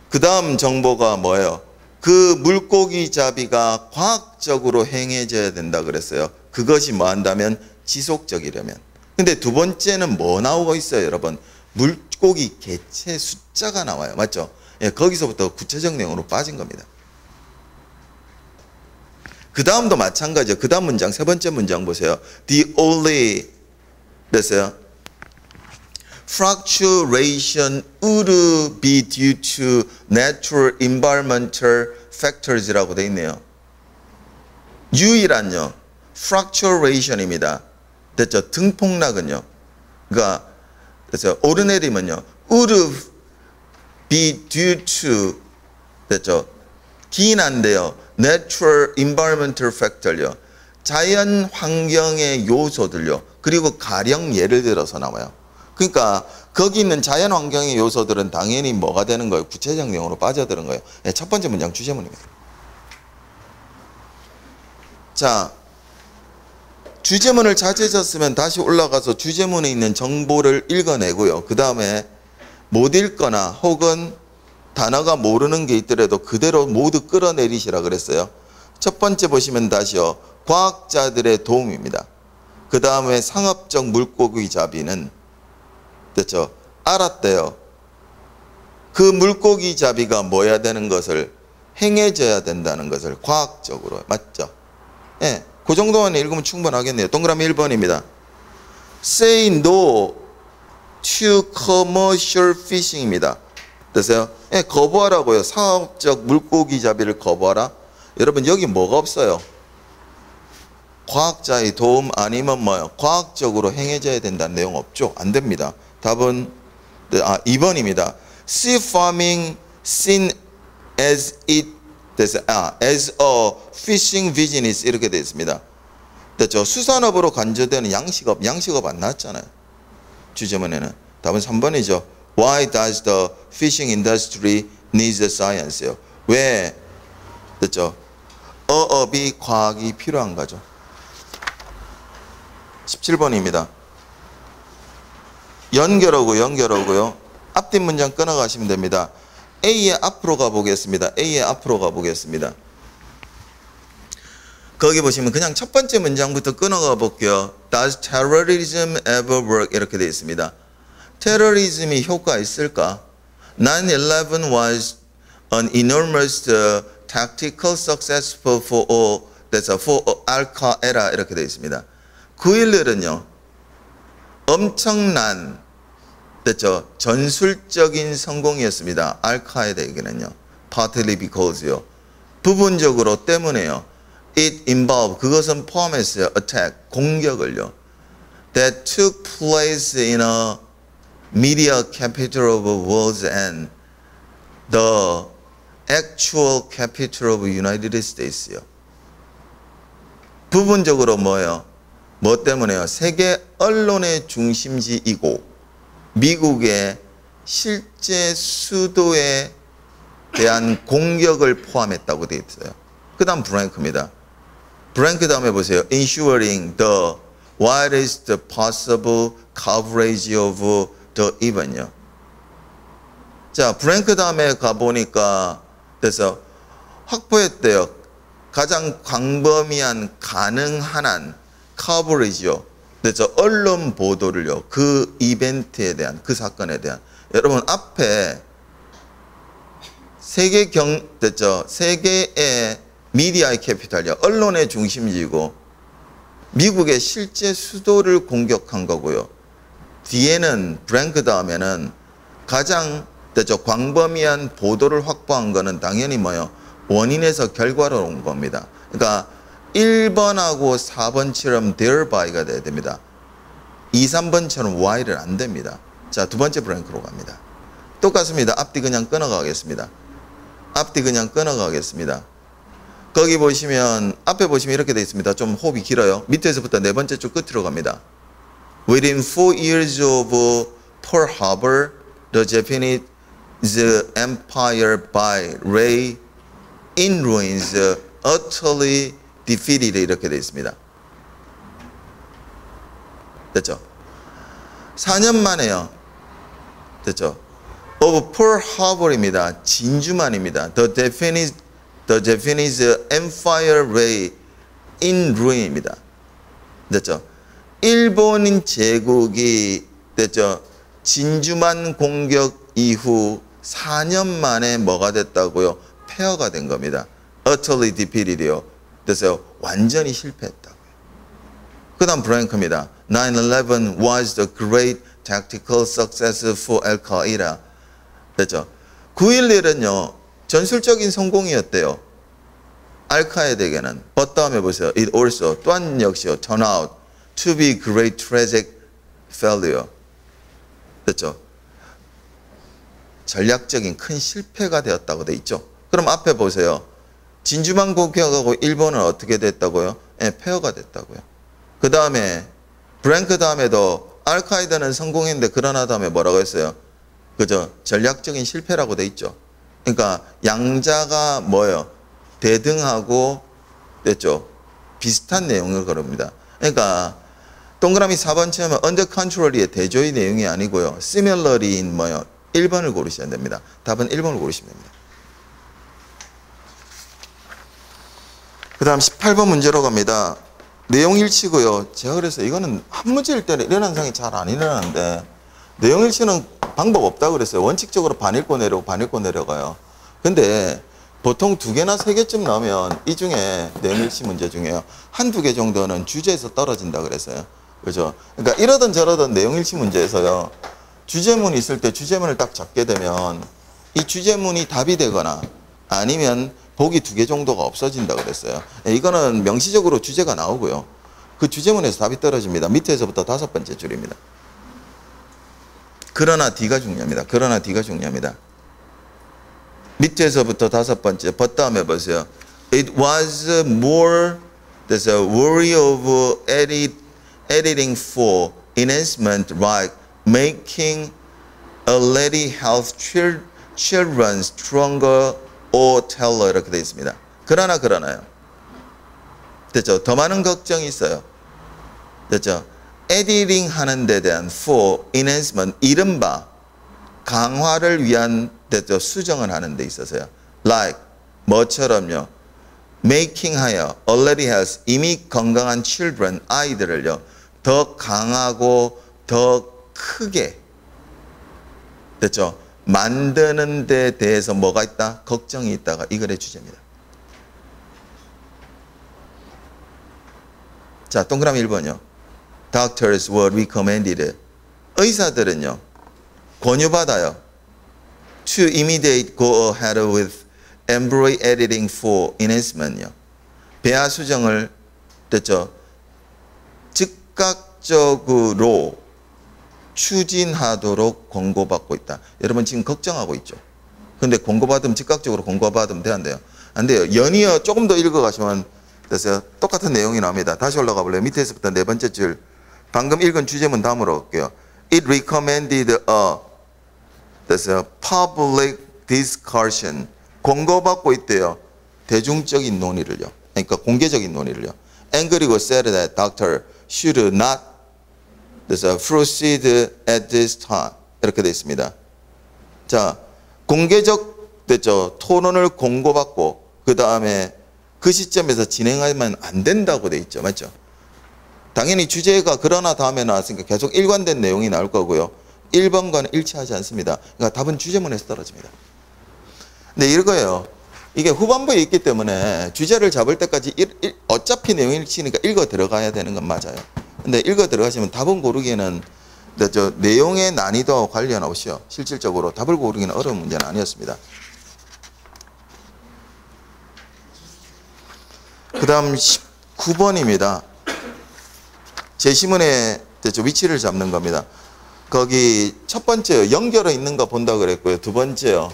그 다음 정보가 뭐예요? 그 물고기 잡이가 과학적으로 행해져야 된다 그랬어요. 그것이 뭐 한다면? 지속적이려면. 근데 두 번째는 뭐 나오고 있어요, 여러분? 물고기 개체 숫자가 나와요. 맞죠? 예, 거기서부터 구체적 내용으로 빠진 겁니다. 그 다음도 마찬가지예요. 그 다음 문장, 세 번째 문장 보세요. The only, 됐어요? Fluctuation would be due to natural environmental factors라고 되어 있네요. 유일한요, fluctuation입니다. 됐죠? 등폭락은요. 그러니까, 됐죠? 오르내림은요, would be due to, 됐죠? 기인한데요. Natural environmental factor요. 자연 환경의 요소들요. 그리고 가령 예를 들어서 나와요. 그러니까 거기 있는 자연 환경의 요소들은 당연히 뭐가 되는 거예요? 구체적 내용으로 빠져드는 거예요. 네, 첫 번째 문장 주제문입니다. 자, 주제문을 찾으셨으면 다시 올라가서 주제문에 있는 정보를 읽어내고요. 그 다음에 못 읽거나 혹은 단어가 모르는 게 있더라도 그대로 모두 끌어내리시라 그랬어요. 첫 번째 보시면 다시요. 과학자들의 도움입니다. 그 다음에 상업적 물고기 잡이는 됐죠? 알았대요. 그 물고기 잡이가 뭐야 되는 것을 행해져야 된다는 것을 과학적으로. 맞죠? 예, 그 정도만 읽으면 충분하겠네요. 동그라미 1번입니다. Say no to commercial fishing입니다. 됐어요? 예, 거부하라고요. 상업적 물고기 잡이를 거부하라. 여러분 여기 뭐가 없어요? 과학자의 도움 아니면 뭐요? 과학적으로 행해져야 된다는 내용 없죠? 안 됩니다. 답은 2번입니다. Sea farming seen as it as a fishing business 이렇게 되어 있습니다. 됐죠? 수산업으로 간주되는 양식업 안 나왔잖아요. 주제문에는. 답은 3번이죠. Why does the fishing industry need science요? 왜 됐죠? 어업이 과학이 필요한 거죠. 17번입니다. 연결하고요. 앞뒤 문장 끊어가시면 됩니다. A의 앞으로 가보겠습니다. 거기 보시면 그냥 첫 번째 문장부터 끊어가 볼게요. Does terrorism ever work? 이렇게 되어 있습니다. 테러리즘이 효과 있을까? 9/11 was an enormous tactical successful for Al-Qaeda 이렇게 되어 있습니다. 9.11은요. 엄청난 됐죠? 전술적인 성공이었습니다. 알카에다에게는요. Partly because요. 부분적으로 때문에요. It involved 그것은 포함했어요. Attack 공격을요. That took place in a media capital of the world and the actual capital of United States요. 부분적으로 뭐예요? 뭐 때문에요? 세계 언론의 중심지이고 미국의 실제 수도에 대한 공격을 포함했다고 되어 있어요. 그 다음 브랭크입니다. 브랭크 다음에 보세요. Ensuring the widest possible coverage of the event요. 자, 브랭크 다음에 가보니까 그래서 확보했대요. 가장 광범위한 가능한 한 커버리지요. 그래서 언론 보도를요. 그 이벤트에 대한 그 사건에 대한 여러분 앞에 됐죠. 세계의 미디어의 캐피탈이요. 언론의 중심지고 미국의 실제 수도를 공격한 거고요. 뒤에는 브랭크 다음에는 가장 됐죠. 광범위한 보도를 확보한 거는 당연히 뭐요? 원인에서 결과로 온 겁니다. 그러니까 1번하고 4번처럼 thereby가 돼야 됩니다. 2, 3번처럼 why를 안 됩니다. 자, 두 번째 브랭크로 갑니다. 똑같습니다. 앞뒤 그냥 끊어가겠습니다. 거기 보시면 앞에 보시면 이렇게 되어 있습니다. 좀 호흡이 길어요. 밑에서부터 네 번째 줄 끝으로 갑니다. Within 4 years of Pearl Harbor, the Japanese empire by Ray in ruins utterly defeated 이렇게 되어 있습니다. 됐죠? 4년 만에요. 됐죠? of Pearl Harbor입니다. 진주만입니다. The Japanese empire lay in ruin입니다. 됐죠? 일본 제국이 됐죠. 진주만 공격 이후 4년 만에 뭐가 됐다고요? 폐허가 된 겁니다. utterly defeated이요. 그래서 완전히 실패했다고요. 그 다음 브랭크입니다. 9/11 was the great tactical success for al-Qaeda. 됐죠. 9.11은요. 전술적인 성공이었대요. 알카에데게는. but 다음에 보세요. it also 또한 역시요. turn out to be great tragic failure. 됐죠. 전략적인 큰 실패가 되었다고 돼 있죠. 그럼 앞에 보세요. 진주만 공격하고 일본은 어떻게 됐다고요? 폐허가 됐다고요. 그 다음에 브랭크 다음에도 알카이다는 성공했는데 그러나 다음에 뭐라고 했어요? 그죠? 전략적인 실패라고 돼 있죠. 그러니까 양자가 뭐예요? 대등하고 됐죠? 비슷한 내용을 그럽니다. 그러니까 동그라미 4번 처음에 under control의 대조의 내용이 아니고요. similarly인 뭐예요? 1번을 고르셔야 됩니다. 답은 1번을 고르시면 됩니다. 그 다음 18번 문제로 갑니다. 내용 일치고요. 제가 그래서 이거는 한 문제일 때는 이런 현상이 잘 안 일어나는데 내용 일치는 방법 없다고 그랬어요. 원칙적으로 반 읽고 내려오고 반 읽고 내려가요. 근데 보통 2개나 3개쯤 나오면 이 중에 내용 일치 문제 중에요. 한두 개 정도는 주제에서 떨어진다 그랬어요. 그죠? 그러니까 이러던 저러던 내용 일치 문제에서요. 주제문이 있을 때 주제문을 딱 잡게 되면 이 주제문이 답이 되거나 아니면 보기 2개 정도가 없어진다 그랬어요. 이거는 명시적으로 주제가 나오고요. 그 주제문에서 답이 떨어집니다. 밑에서부터 5번째 줄입니다. 그러나 D가 중요합니다. 그러나 D가 중요합니다. 밑에서부터 5번째 but 다음에 보세요. It was more there's a worry of editing for enhancement like making a lady health children stronger or taller 이렇게 되어 있습니다. 그러나요. 됐죠? 더 많은 걱정이 있어요. 됐죠? 에디팅 하는 데 대한 for enhancement 이른바 강화를 위한 됐죠? 수정을 하는 데 있어서요. like 뭐처럼요. making 하여 already has 이미 건강한 children 아이들을요. 더 강하고 더 크게 됐죠? 만드는 데 대해서 뭐가 있다? 걱정이 있다가 이 글의 주제입니다. 자, 동그라미 1번요. Doctors were recommended. 의사들은요. 권유받아요. To immediate go ahead with embryo editing for enhancement요. 배아 수정을 됐죠? 즉각적으로 추진하도록 권고받고 있다. 여러분 지금 걱정하고 있죠. 근데 권고받으면 즉각적으로 권고받으면 돼야 안 돼요. 연이어 조금 더 읽어가시면 됐어요. 똑같은 내용이 나옵니다. 다시 올라가 볼래요. 밑에서부터 4번째 줄. 방금 읽은 주제문 다음으로 갈게요. It recommended a 됐어요. public discussion. 권고받고 있대요. 대중적인 논의를요. 그러니까 공개적인 논의를요. And 그리고 said that doctor should not 그래서 proceed at this time 이렇게 되어 있습니다. 자, 공개적 됐죠. 토론을 권고받고 그 다음에 그 시점에서 진행하면 안 된다고 되어 있죠. 맞죠? 당연히 주제가 그러나 다음에 나왔으니까 계속 일관된 내용이 나올 거고요. 1번과는 일치하지 않습니다. 그러니까 답은 주제문에서 떨어집니다. 근데 이거예요. 이게 후반부에 있기 때문에 주제를 잡을 때까지 어차피 내용이 일치니까 읽어 들어가야 되는 건 맞아요. 근데 읽어 들어가시면 답은 고르기에는 내용의 난이도와 관련 없이요. 실질적으로 답을 고르기는 어려운 문제는 아니었습니다. 그 다음 19번입니다. 제시문의 위치를 잡는 겁니다. 거기 첫 번째요. 연결어 있는 거 본다 그랬고요. 두 번째요.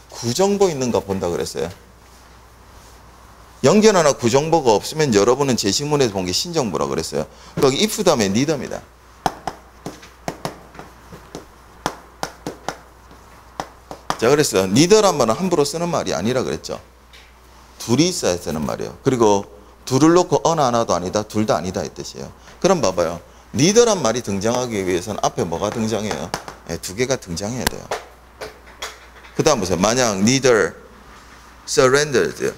구정보 있는 거 본다 그랬어요. 연결어나 구정보가 없으면 여러분은 제시문에서 본 게 신정보라 그랬어요. 거기 if 다음에 neither입니다. 제가 그랬어요. neither란 말은 함부로 쓰는 말이 아니라 그랬죠. 둘이 있어야 쓰는 말이에요. 그리고 둘을 놓고 어느 하나도 아니다, 둘 다 아니다 이 뜻이에요. 그럼 봐봐요. neither란 말이 등장하기 위해서는 앞에 뭐가 등장해요? 네, 2개가 등장해야 돼요. 그 다음 보세요. 만약 neither surrendered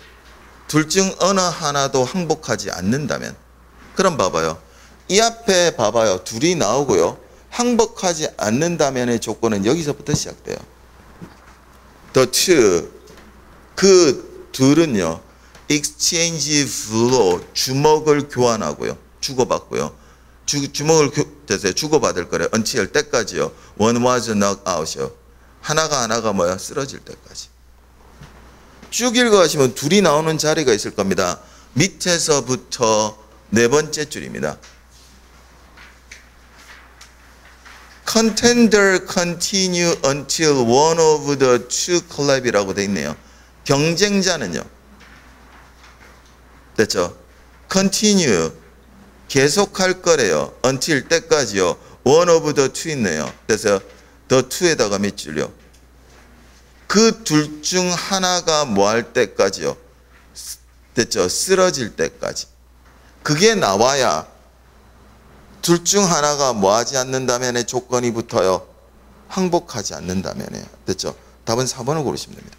둘 중 어느 하나도 항복하지 않는다면 그럼 봐봐요. 이 앞에 봐봐요. 둘이 나오고요. 항복하지 않는다면의 조건은 여기서부터 시작돼요. The two. 그 둘은요. exchange blow. 주먹을 교환하고요. 주고받고요. 주먹을 주고받을 거래요. until 때까지요. One was knocked out이요. 하나가 뭐야? 쓰러질 때까지. 쭉 읽어가시면 둘이 나오는 자리가 있을 겁니다. 밑에서부터 네 번째 줄입니다. Contender continue until one of the two collaps이라고 돼 있네요. 경쟁자는요. 됐죠? Continue. 계속할 거래요. until 때까지요. one of the two 있네요. 그래서 the two에다가 몇 줄요? 그 둘 중 하나가 뭐 할 때까지요. 됐죠? 쓰러질 때까지. 그게 나와야 둘 중 하나가 뭐 하지 않는다면의 조건이 붙어요. 항복하지 않는다면에요. 됐죠? 답은 4번을 고르시면 됩니다.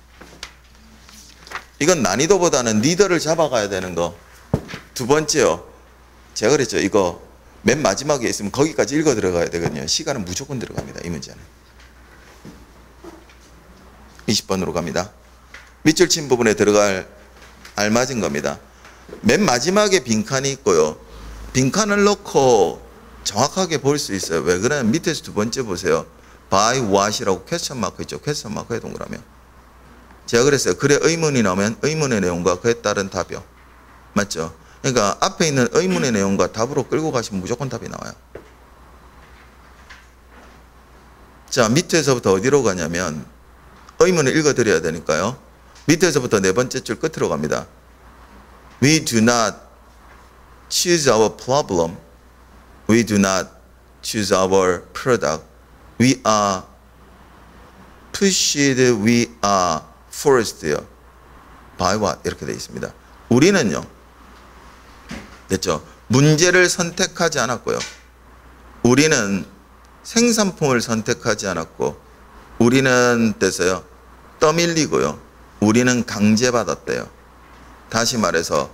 이건 난이도보다는 리더를 잡아가야 되는 거. 두 번째요. 제가 그랬죠. 이거 맨 마지막에 있으면 거기까지 읽어 들어가야 되거든요. 시간은 무조건 들어갑니다. 이 문제는. 20번으로 갑니다. 밑줄 친 부분에 들어갈 알맞은 겁니다. 맨 마지막에 빈칸이 있고요. 빈칸을 넣고 정확하게 볼 수 있어요. 왜 그러냐면 밑에서 두 번째 보세요. by what이라고 퀘스천 마크 있죠. 퀘스천 마크에 동그라미. 제가 그랬어요. 글에 의문이 나오면 의문의 내용과 그에 따른 답이요. 맞죠? 그러니까 앞에 있는 의문의 내용과 답으로 끌고 가시면 무조건 답이 나와요. 자, 밑에서부터 어디로 가냐면 의문을 읽어드려야 되니까요. 밑에서부터 네 번째 줄 끝으로 갑니다. We do not choose our problem. We do not choose our product. We are pushed, we are forced요. By what? 이렇게 되어 있습니다. 우리는요. 됐죠? 문제를 선택하지 않았고요. 우리는 생산품을 선택하지 않았고 우리는 됐어요. 떠밀리고요. 우리는 강제받았대요. 다시 말해서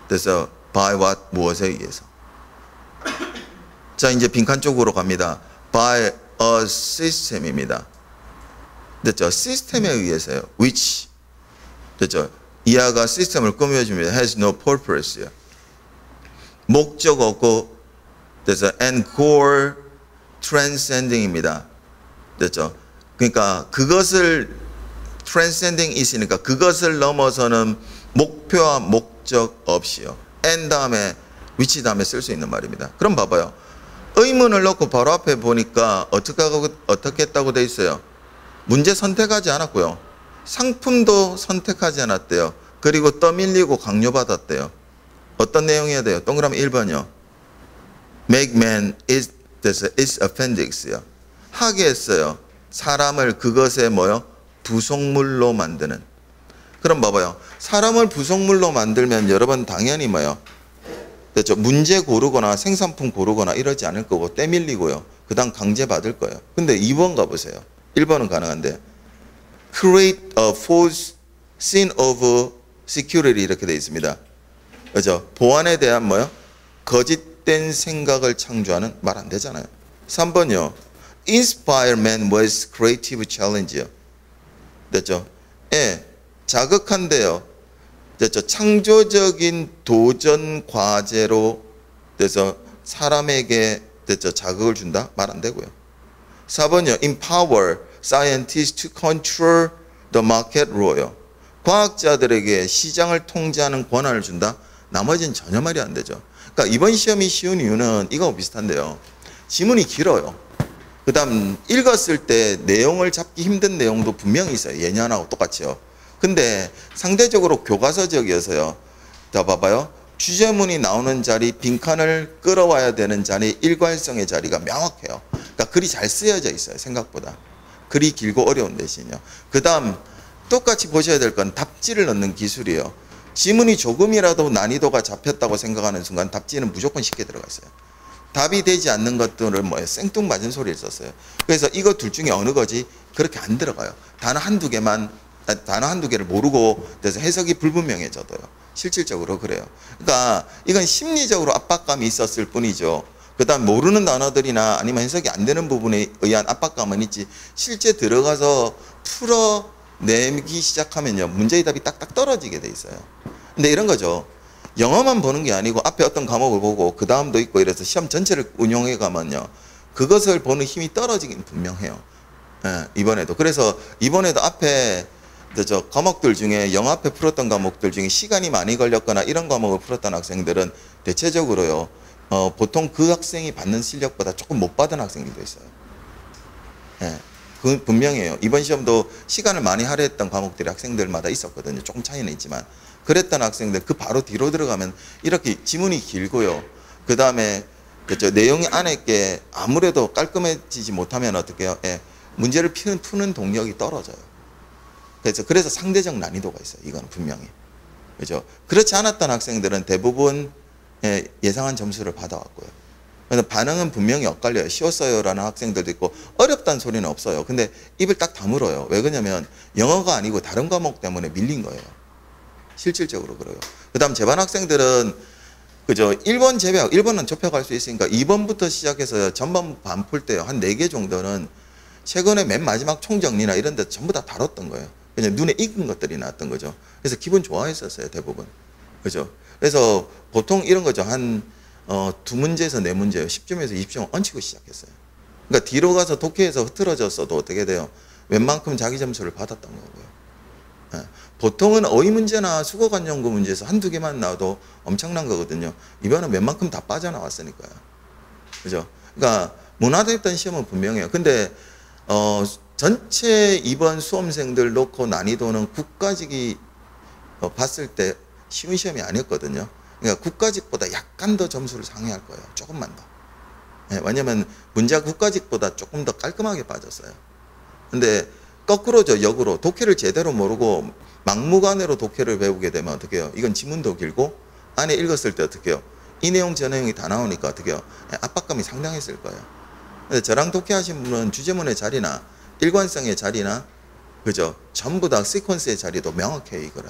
됐어요. By what? 무엇에 의해서. 자, 이제 빈칸 쪽으로 갑니다. By a system입니다. 됐죠? 시스템에 의해서요. Which 됐죠? 이하가 시스템을 꾸며줍니다. Has no purpose요. 목적 없고 됐죠? And goal transcending입니다. 됐죠? 그러니까 그것을 transcending 있으니까 그것을 넘어서는 목표와 목적 없이요. and 다음에 which 다음에 쓸 수 있는 말입니다. 그럼 봐봐요. 의문을 넣고 바로 앞에 보니까 어떻게 했다고 돼 있어요? 문제 선택하지 않았고요. 상품도 선택하지 않았대요. 그리고 떠밀리고 강요받았대요. 어떤 내용이어야 돼요? 동그라미 1번이요. Make man is appendix요. 하게 했어요. 사람을 그것에 뭐요? 부속물로 만드는. 그럼 봐봐요. 사람을 부속물로 만들면 여러분 당연히 뭐요? 됐죠? 문제 고르거나 생산품 고르거나 이러지 않을 거고 떼밀리고요. 그 다음 강제받을 거예요. 근데 2번 가보세요. 1번은 가능한데 create a false scene of security 이렇게 되어 있습니다. 그죠? 보안에 대한 뭐요? 거짓된 생각을 창조하는 말 안 되잖아요. 3번이요. inspire man with creative challenge요. 됐죠? 예, 자극한데요. 됐죠? 창조적인 도전 과제로 돼서 사람에게 됐죠? 자극을 준다? 말 안 되고요. 4번이요. empower scientists to control the market rul요. 과학자들에게 시장을 통제하는 권한을 준다? 나머지는 전혀 말이 안 되죠. 그러니까 이번 시험이 쉬운 이유는 이거하고 비슷한데요. 지문이 길어요. 그 다음 읽었을 때 내용을 잡기 힘든 내용도 분명히 있어요. 예년하고 똑같이요. 근데 상대적으로 교과서적이어서요. 자, 봐봐요. 주제문이 나오는 자리, 빈칸을 끌어와야 되는 자리, 일관성의 자리가 명확해요. 그러니까 글이 잘 쓰여져 있어요. 생각보다. 글이 길고 어려운 대신요. 그 다음 똑같이 보셔야 될 건 답지를 넣는 기술이에요. 지문이 조금이라도 난이도가 잡혔다고 생각하는 순간 답지는 무조건 쉽게 들어가 있어요. 답이 되지 않는 것들을 뭐예요? 생뚱맞은 소리를 썼어요. 그래서 이거 둘 중에 어느 거지? 그렇게 안 들어가요. 단어 한두 개를 모르고 그래서 해석이 불분명해져도요. 실질적으로 그래요. 그러니까 이건 심리적으로 압박감이 있었을 뿐이죠. 그다음 모르는 단어들이나 아니면 해석이 안 되는 부분에 의한 압박감은 있지, 실제 들어가서 풀어내기 시작하면요, 문제의 답이 딱딱 떨어지게 돼 있어요. 근데 이런 거죠. 영어만 보는 게 아니고 앞에 어떤 과목을 보고 그 다음도 있고 이래서 시험 전체를 운용해 가면요, 그것을 보는 힘이 떨어지긴 분명해요. 예, 이번에도. 그래서 이번에도 앞에 저 과목들 중에 영어 앞에 풀었던 과목들 중에 시간이 많이 걸렸거나 이런 과목을 풀었던 학생들은 대체적으로요, 보통 그 학생이 받는 실력보다 조금 못 받은 학생들도 있어요. 예, 그 분명해요. 이번 시험도 시간을 많이 할애했던 과목들이 학생들마다 있었거든요. 조금 차이는 있지만. 그랬던 학생들 그 바로 뒤로 들어가면 이렇게 지문이 길고요. 그 다음에 내용이 안에 게 아무래도 깔끔해지지 못하면 어떻게 해요? 예, 문제를 푸는 동력이 떨어져요. 그래서 상대적 난이도가 있어요. 이건 분명히. 그죠? 그렇지 않았던 학생들은 대부분 예상한 점수를 받아왔고요. 그래서 반응은 분명히 엇갈려요. 쉬웠어요라는 학생들도 있고 어렵다는 소리는 없어요. 근데 입을 딱 다물어요. 왜 그러냐면 영어가 아니고 다른 과목 때문에 밀린 거예요. 실질적으로 그래요. 그 다음 제반 학생들은 그죠? 1번 제외하고 1번은 좁혀갈 수 있으니까 2번부터 시작해서 전반 반 풀 때요, 한 4개 정도는 최근에 맨 마지막 총정리나 이런 데 전부 다 다뤘던 거예요. 그냥 눈에 익은 것들이 나왔던 거죠. 그래서 기분 좋아했었어요, 대부분. 그죠? 그래서 보통 이런 거죠. 한 2문제에서 4문제요. 10점에서 20점 얹히고 시작했어요. 그러니까 뒤로 가서 독해에서 흐트러졌어도 어떻게 돼요? 웬만큼 자기 점수를 받았던 거고요. 예. 보통은 어휘 문제나 수거관 연구 문제에서 한두 개만 나와도 엄청난 거거든요. 이번엔 웬만큼 다 빠져나왔으니까요. 그죠? 그러니까 문화대입단 시험은 분명해요. 근데 전체 이번 수험생들 놓고 난이도는 국가직이 봤을 때 쉬운 시험이 아니었거든요. 그러니까 국가직보다 약간 더 점수를 상회할 거예요. 조금만 더. 네, 왜냐면 문제가 국가직보다 조금 더 깔끔하게 빠졌어요. 근데 거꾸로죠. 역으로 독해를 제대로 모르고 막무가내로 독해를 배우게 되면 어떻게 해요? 이건 지문도 길고 안에 읽었을 때 어떻게 해요? 이 내용 저 내용이 다 나오니까 어떻게 해요? 압박감이 상당했을 거예요. 근데 저랑 독해하신 분은 주제문의 자리나 일관성의 자리나 그죠? 전부 다 시퀀스의 자리도 명확해요, 이거는.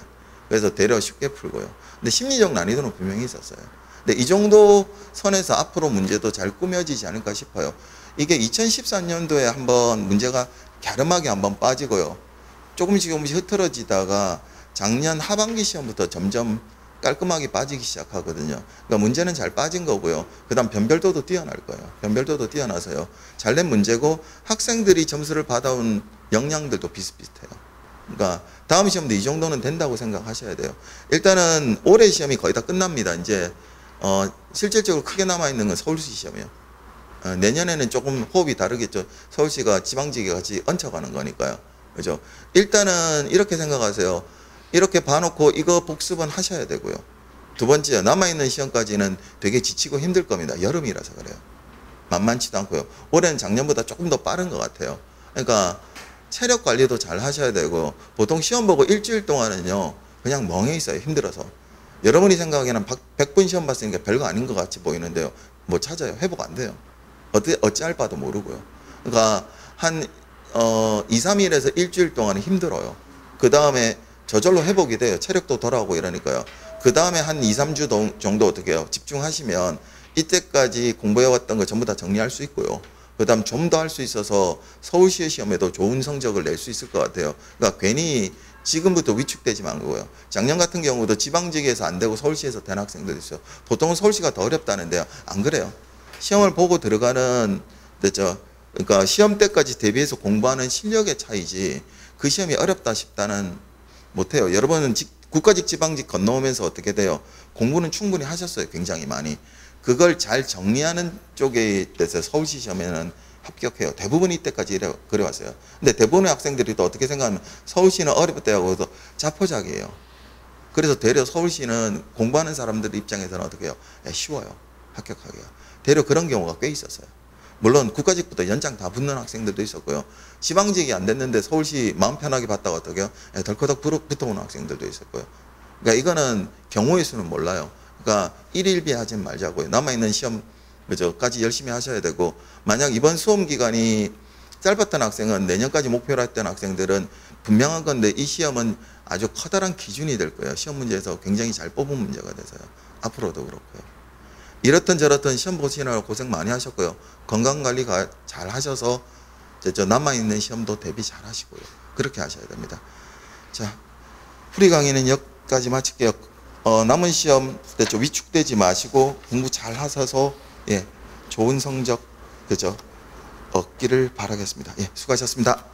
그래서 되려 쉽게 풀고요. 근데 심리적 난이도는 분명히 있었어요. 근데 이 정도 선에서 앞으로 문제도 잘 꾸며지지 않을까 싶어요. 이게 2014년도에 한번 문제가 갸름하게 한번 빠지고요. 조금씩 흐트러지다가 작년 하반기 시험부터 점점 깔끔하게 빠지기 시작하거든요. 그러니까 문제는 잘 빠진 거고요. 그 다음 변별도도 뛰어날 거예요. 변별도도 뛰어나서요. 잘 낸 문제고 학생들이 점수를 받아온 역량들도 비슷비슷해요. 그러니까 다음 시험도 이 정도는 된다고 생각하셔야 돼요. 일단은 올해 시험이 거의 다 끝납니다. 이제 실질적으로 크게 남아있는 건 서울시 시험이에요. 내년에는 조금 호흡이 다르겠죠. 서울시가 지방직에 같이 얹혀가는 거니까요. 그죠? 일단은 이렇게 생각하세요. 이렇게 봐놓고 이거 복습은 하셔야 되고요. 두 번째, 남아있는 시험까지는 되게 지치고 힘들 겁니다. 여름이라서 그래요. 만만치도 않고요. 올해는 작년보다 조금 더 빠른 것 같아요. 그러니까 체력 관리도 잘 하셔야 되고, 보통 시험 보고 일주일 동안은요 그냥 멍해 있어요. 힘들어서. 여러분이 생각하기에는 100분 시험 봤으니까 별거 아닌 것 같이 보이는데요, 뭐 찾아요. 회복 안 돼요. 어찌할 바도 모르고요. 그러니까 한 2, 3일에서 일주일 동안은 힘들어요. 그 다음에 저절로 회복이 돼요. 체력도 덜하고 이러니까요. 그 다음에 한 2, 3주 정도 어떻게 해요? 집중하시면 이때까지 공부해왔던 거 전부 다 정리할 수 있고요. 그 다음 좀 더 할 수 있어서 서울시 시험에도 좋은 성적을 낼 수 있을 것 같아요. 그러니까 괜히 지금부터 위축되지 말고요. 작년 같은 경우도 지방직에서 안 되고 서울시에서 된 학생들이 있어요. 보통은 서울시가 더 어렵다는데요. 안 그래요. 시험을 보고 들어가는 그러니까 시험 때까지 대비해서 공부하는 실력의 차이지 그 시험이 어렵다 싶다는 못해요. 여러분은 국가직 지방직 건너오면서 어떻게 돼요? 공부는 충분히 하셨어요. 굉장히 많이. 그걸 잘 정리하는 쪽에 대해서 서울시 시험에는 합격해요. 대부분 이때까지 그래왔어요. 근데 대부분의 학생들이 또 어떻게 생각하면 서울시는 어렵다고 해서 자포자기해요. 그래서 되려 서울시는 공부하는 사람들 입장에서는 어떻게 해요? 쉬워요. 합격하기가. 되려 그런 경우가 꽤 있었어요. 물론 국가직부터 연장 다 붙는 학생들도 있었고요. 지방직이 안 됐는데 서울시 마음 편하게 봤다가 어떻게 해요? 덜커덕 붙어오는 학생들도 있었고요. 그러니까 이거는 경우의 수는 몰라요. 그러니까 일일비하지 말자고요. 남아있는 시험 까지 열심히 하셔야 되고, 만약 이번 수험 기간이 짧았던 학생은 내년까지 목표로 했던 학생들은 분명한 건데 이 시험은 아주 커다란 기준이 될 거예요. 시험 문제에서 굉장히 잘 뽑은 문제가 돼서요. 앞으로도 그렇고요. 이렇든 저렇든 시험 보시느라 고생 많이 하셨고요. 건강관리 잘 하셔서 남아있는 시험도 대비 잘 하시고요. 그렇게 하셔야 됩니다. 자, 풀이 강의는 여기까지 마칠게요. 남은 시험 위축되지 마시고 공부 잘 하셔서 좋은 성적 얻기를 바라겠습니다. 수고하셨습니다.